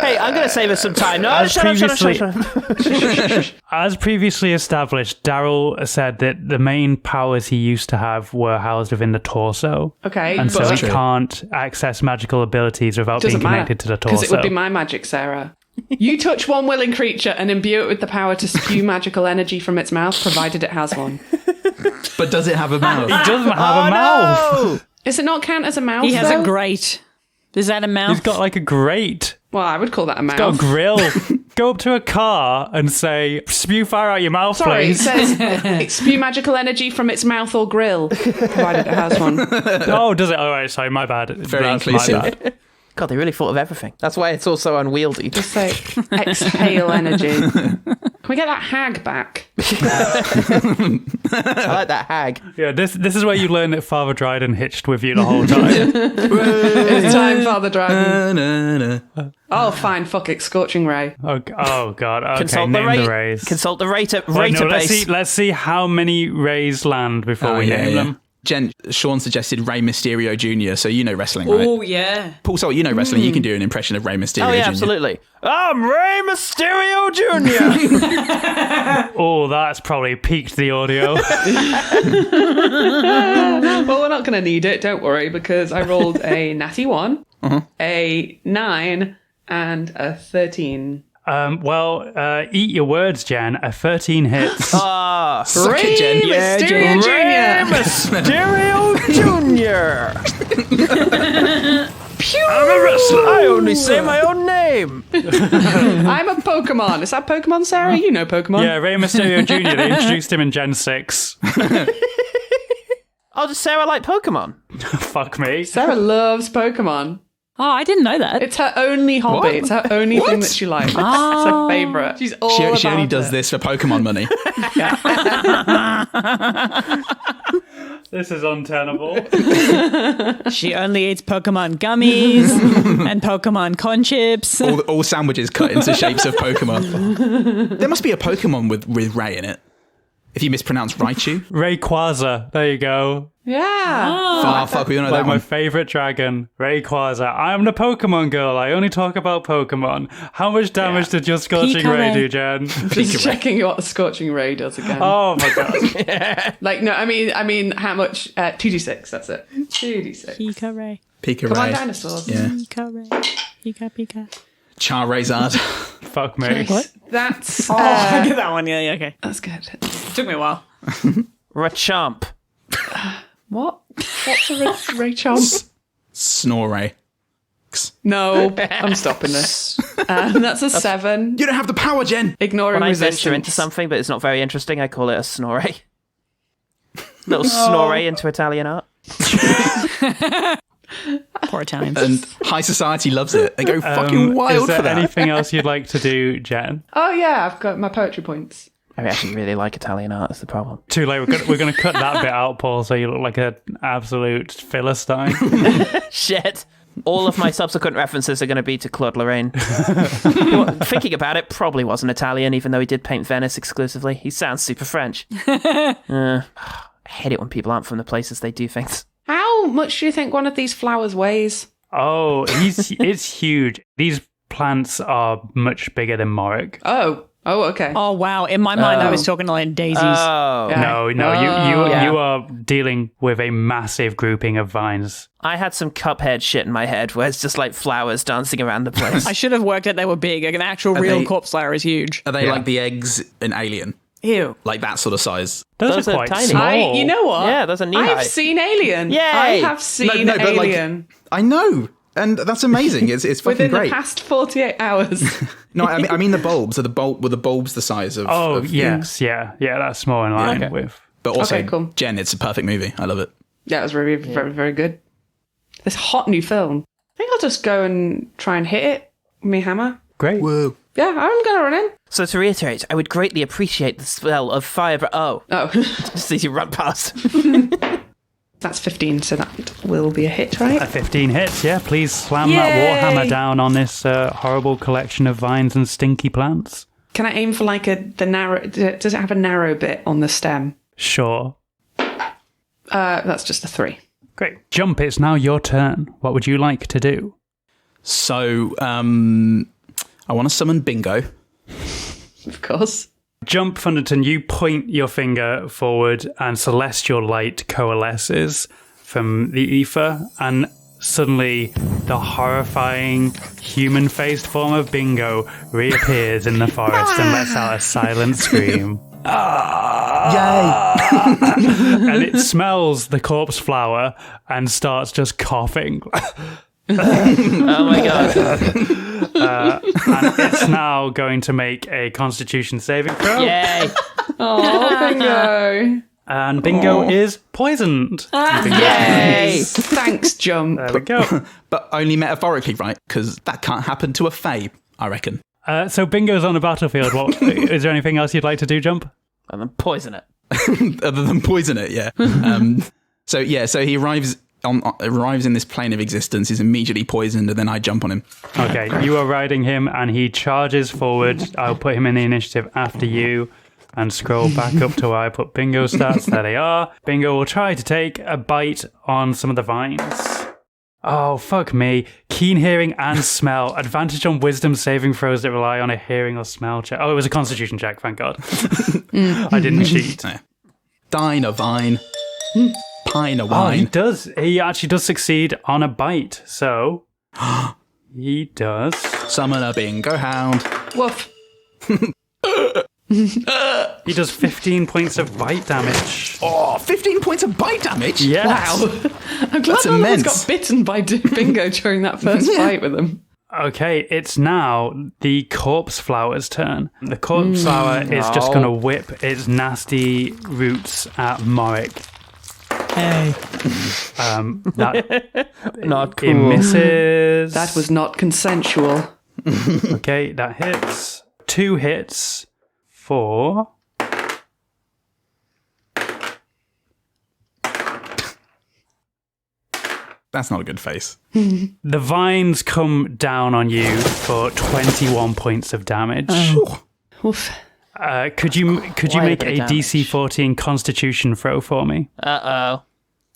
Hey, I'm going to save us some time. No, As shut up. As previously established, Darrell said that the main powers he used to have were housed within the torso. Okay, And so but he can't access magical abilities without being doesn't matter connected to the torso. because it would be my magic, Sarah. You touch one willing creature and imbue it with the power to spew magical energy from its mouth, provided it has one. But does it have a mouth? He doesn't have a mouth. No! Does it not count as a mouth? He has though? a grate. Is that a mouth? He's got like a grate. Well, I would call that a mouth. Got a grill. Go up to a car and say, spew fire out your mouth, Sorry, please. it says spew magical energy from its mouth or grill, provided it has one. Oh, does it? All right, sorry, my bad. Very That's inclusive. my bad. God, they really thought of everything. That's why it's also unwieldy. Just say exhale energy. Can we get that hag back? I like that hag. Yeah, this is where you learn that Father Dryden hitched with you the whole time. It's time, Father Dragon. Na, na. Oh, fine, fuck it, Scorching Ray. Oh God. Okay, Consult name the rate. the rays. Consult the Wait, no, ratabase. let's see how many rays land before we name them. Jen, Sean suggested Rey Mysterio Jr., so you know wrestling, right? Oh, yeah. Paul Salt, you know wrestling. You can do an impression of Rey Mysterio Oh, yeah, Jr. absolutely. I'm Rey Mysterio Jr. Oh, That's probably peaked the audio. well, we're not going to need it, don't worry, because I rolled a natty 1, a 9, and a 13. Eat your words, Jen. A 13 hits. Suck Rey it, Jen. Mysterio Jr. I'm a wrestler. I only say my own name. I'm a Pokemon. Is that Pokemon, Sarah? You know Pokemon. Yeah, Rey Mysterio Jr. They introduced him in Gen 6. Oh, does Sarah like Pokemon? Fuck me. Sarah loves Pokemon. Oh, I didn't know that. It's her only hobby. What? It's her only thing that she likes. It's her favourite. She's all about She only it. does this for Pokemon money. This is untenable. She only eats Pokemon gummies and Pokemon corn chips. all sandwiches cut into shapes of Pokemon. There must be a Pokemon with Rey in it. If you mispronounce Raichu. Rayquaza. There you go. Yeah. Oh, fuck, we don't know Like that my one. favourite dragon, Rayquaza. I'm the Pokemon girl. I only talk about Pokemon. How much damage did your Scorching Pika Ray Ray. do, Jen? Just checking what the Scorching Ray does again. Oh my god. Like, no, I mean, how much? 2d6, that's it. 2d6. Pika Ray. Pika Come on, Ray. dinosaurs. Yeah. Pika Ray. Pika. Charizard. Fuck me. What? That's, I get that one. Yeah, okay. that's good. Took me a while. Rachamp. What? What's a Ray Chomp? Snorray. No, I'm stopping this. That's a 7. You don't have the power, Jen. Ignoring When I resistance. venture into something, but it's not very interesting, I call it a snorre. Little snorre into Italian art. Poor Italians. And high society loves it. They go fucking wild Is there for that. anything else you'd like to do, Jen? Oh, yeah, I've got my poetry points. I actually really like Italian art, that's the problem. Too late. We're gonna cut that bit out, Paul, so you look like an absolute philistine. Shit. All of my subsequent references are going to be to Claude Lorraine. Thinking about it, probably wasn't Italian, even though he did paint Venice exclusively. He sounds super French. I hate it when people aren't from the places they do things. How much do you think one of these flowers weighs? Oh, it's huge. These plants are much bigger than Morik. Oh, okay. Oh, wow. In my mind, I was talking like daisies. Oh. Yeah. No, you are dealing with a massive grouping of vines. I had some Cuphead shit in my head where it's just like flowers dancing around the place. I should have worked out they were big. Like an actual real corpse slayer is huge. Are they Yeah. like the eggs in Alien? Ew. Like that sort of size? Those Those are are quite tiny. small. You know what? Yeah, those are knee-high. I've seen Alien. Yay! I have seen but like, Alien I know. And that's amazing. It's fucking within great. the past 48 hours. No, I mean the bulbs. Were the bulbs the size of? Oh, of yes, yeah, that's more in line okay. with. But also, Okay, cool. Jen, it's a perfect movie. I love it. Yeah, it was very, very, very good. This hot new film. I think I'll just go and try and hit it with my hammer. Great. Whoa. Yeah, I'm going to run in. So to reiterate, I would greatly appreciate the spell of fire. Oh, Just as you run past. that's 15, so that will be a hit, right? A 15 hits, yeah. Please slam Yay! that warhammer down on this horrible collection of vines and stinky plants. Can I aim for like the narrow... Does it have a narrow bit on the stem? Sure. That's just a 3. Great. Jump, it's now your turn. What would you like to do? So, I want to summon Bingo. Of course. Jump, Thunderton, you point your finger forward and celestial light coalesces from the ether, and suddenly the horrifying human-faced form of Bingo reappears in the forest and lets out a silent scream. And it smells the corpse flower and starts just coughing. Oh my god. And it's now going to make a Constitution saving throw. Yay. Oh, Bingo. And Bingo is poisoned. Yay. Thanks, Jump. There we go. But only metaphorically, right? Because that can't happen to a fae, I reckon. So Bingo's on the battlefield. Is there anything else you'd like to do, Jump? And then poison it. Other than poison it, yeah. So he arrives in this plane of existence, is immediately poisoned, and then I jump on him. Okay, you are riding him, and he charges forward. I'll put him in the initiative after you, and scroll back up to where I put Bingo's stats. There they are. Bingo will try to take a bite on some of the vines. Oh, fuck me. Keen hearing and smell. Advantage on wisdom saving throws that rely on a hearing or smell check. Oh, it was a Constitution check, thank God. I didn't cheat. Dine a vine. Pine a Oh, wine. he does. He actually does succeed on a bite. So, he does. Summon a Bingo hound. Woof. He does 15 points of bite damage. Oh, 15 points of bite damage? Yes. Wow. I'm glad That's none of us immense. got bitten by Bingo during that first fight with him. Okay, it's now the corpse flower's turn. The corpse flower is just going to whip its nasty roots at Morik. Hey. That Not cool. it misses. That was not consensual. Okay, that hits. 2 hits for... That's not a good face. The vines come down on you for 21 points of damage. Oof. Could you Quite a make bit a of DC damage. 14 Constitution throw for me? Uh-oh.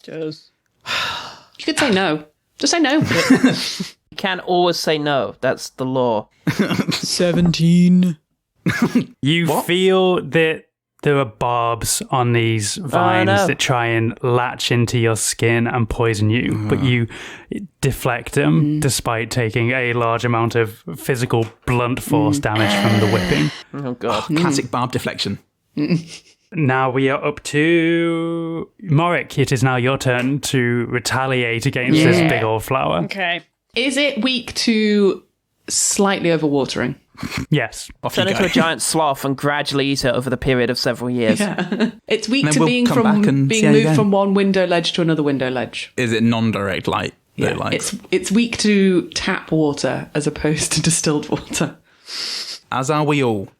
Just. You could say no. Just say no. You can't always say no. That's the law. 17. You feel that there are barbs on these vines no. that try and latch into your skin and poison you, but you deflect them despite taking a large amount of physical blunt force damage from the whipping. Oh god. Classic barb deflection. Now we are up to Morik. It is now your turn to retaliate against this big old flower. Okay. Is it weak to slightly overwatering? Yes. Off Turn you into go. a giant sloth and gradually eat it over the period of several years. Yeah. It's weak And then to we'll being come back and see how you moved go. from one window ledge to another window ledge. Is it non-direct light? that it Yeah. likes? It's weak to tap water as opposed to distilled water. As are we all.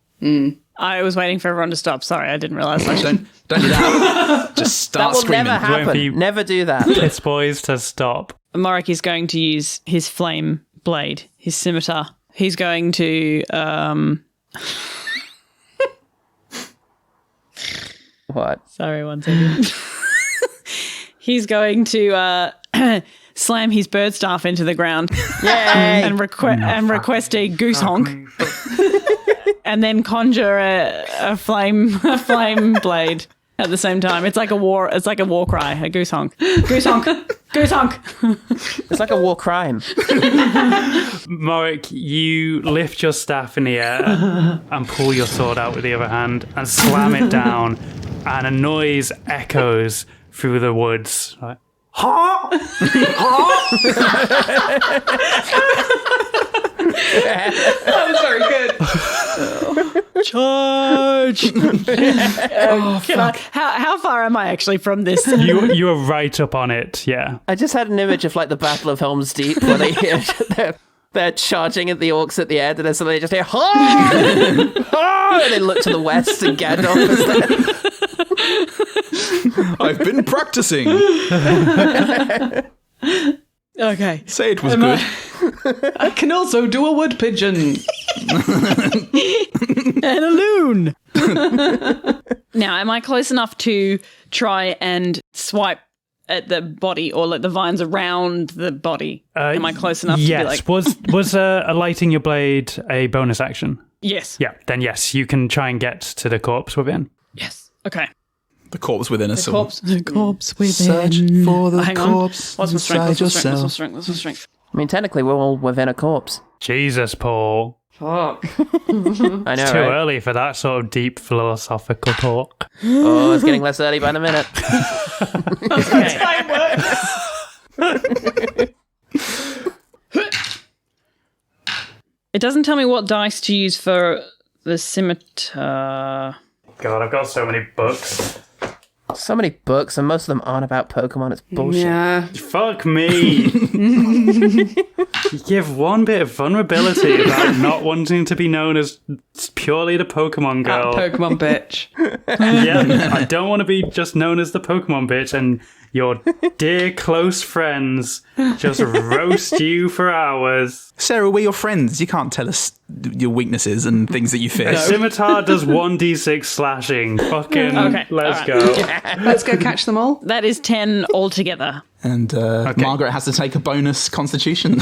I was waiting for everyone to stop. Sorry, I didn't realize. Don't do that. Just That start will screaming. never Won't be- happen. Never do that. It's poised to stop. Morik is going to use his flame blade, his scimitar. He's going to What? sorry, one second. He's going to slam his bird staff into the ground and request a goose honk. And then conjure a flame blade at the same time. It's like a war cry, a goose honk. Goose honk. Goose honk. It's like a war crime. Morik, you lift your staff in the air and pull your sword out with the other hand and slam it down, and a noise echoes through the woods. Like, That was very good. Charge. How far am I actually from this? you are right up on it, yeah. I just had an image of like the Battle of Helm's Deep where they hear they're charging at the orcs at the end, and then suddenly they just hear "Ha! Ha!" and they look to the west and Gandalf is there. I've been practicing. Okay. Say it was good. I can also do a wood pigeon. And a loon. Now, am I close enough to try and swipe at the body or like the vines around the body? Am I close enough to be like... Was lighting your blade a bonus action? Yes. Yeah, then yes, you can try and get to the corpse within. Yes. Okay. The corpse within us. The corpse within. Search for the Hang on. corpse What's my strength? inside yourself. What's my strength? I mean, technically, we're all within a corpse. Jesus, Paul. Fuck. I know, It's too right? early for that sort of deep philosophical talk. Oh, it's getting less early by the minute. It doesn't tell me what dice to use for the scimitar. God, I've got so many books. So many books, and most of them aren't about Pokemon. It's bullshit. Yeah. Fuck me. You give one bit of vulnerability about not wanting to be known as purely the Pokemon girl. Pokemon bitch. Yeah, I don't want to be just known as the Pokemon bitch, and your dear close friends just roast you for hours. Sarah, we're your friends. You can't tell us your weaknesses and things that you fear. A scimitar does 1d6 slashing. Fucking Okay, let's all go. Let's go catch them all. That is 10 altogether. And Margaret has to take a bonus constitution.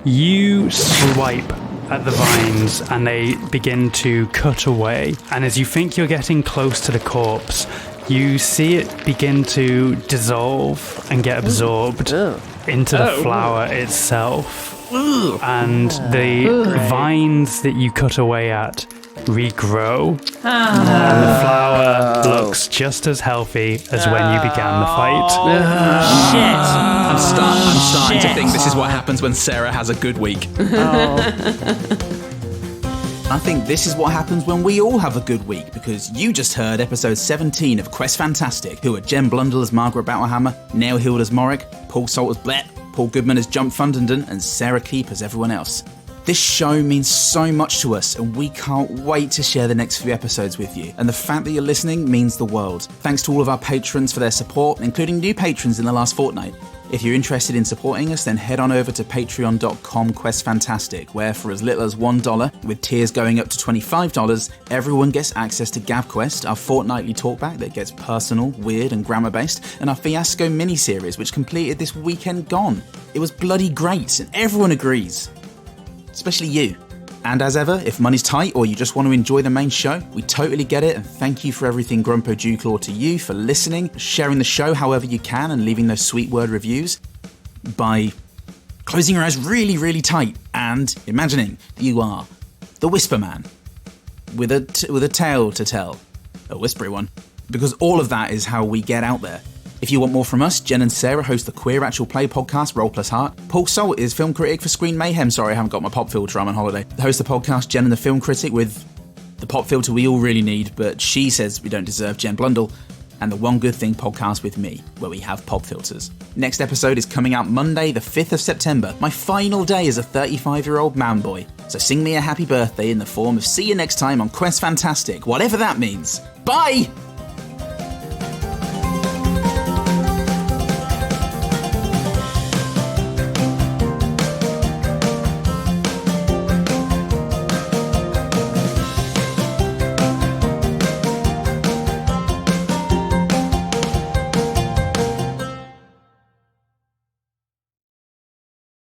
You swipe at the vines and they begin to cut away. And as you think you're getting close to the corpse, you see it begin to dissolve and get absorbed into the flower itself. And the vines that you cut away at regrow. And the flower looks just as healthy as when you began the fight. Shit. I'm starting to think this is what happens when Sarah has a good week. I think this is what happens when we all have a good week, because you just heard episode 17 of Quest Fantastic, who are Jen Blundell as Margaret Battlehammer, Neil Hild as Morrick, Paul Salt as Blett, Paul Goodman as Jump Fundenden, and Sarah Keep as everyone else. This show means so much to us, and we can't wait to share the next few episodes with you. And the fact that you're listening means the world. Thanks to all of our patrons for their support, including new patrons in the last fortnight. If you're interested in supporting us, then head on over to patreon.com/questfantastic, where for as little as $1, with tiers going up to $25, everyone gets access to GabQuest, our fortnightly talkback that gets personal, weird and grammar-based, and our Fiasco mini-series, which completed this weekend gone. It was bloody great, and everyone agrees. Especially you. And as ever, if money's tight or you just want to enjoy the main show, we totally get it, and thank you for everything, Grumpo Dewclaw, to you for listening, sharing the show however you can, and leaving those sweet word reviews by closing your eyes really, really tight and imagining you are the Whisper Man with a tale to tell, a whispery one, because all of that is how we get out there. If you want more from us, Jen and Sarah host the Queer Actual Play podcast, Roll Plus Heart. Paul Salt is film critic for Screen Mayhem. Sorry, I haven't got my pop filter, I'm on holiday. Host the podcast, Jen and the Film Critic, with the pop filter we all really need, but she says we don't deserve, Jen Blundell. And the One Good Thing podcast with me, where we have pop filters. Next episode is coming out Monday, the 5th of September, my final day as a 35-year-old man boy. So sing me a happy birthday in the form of see you next time on Quest Fantastic, whatever that means. Bye!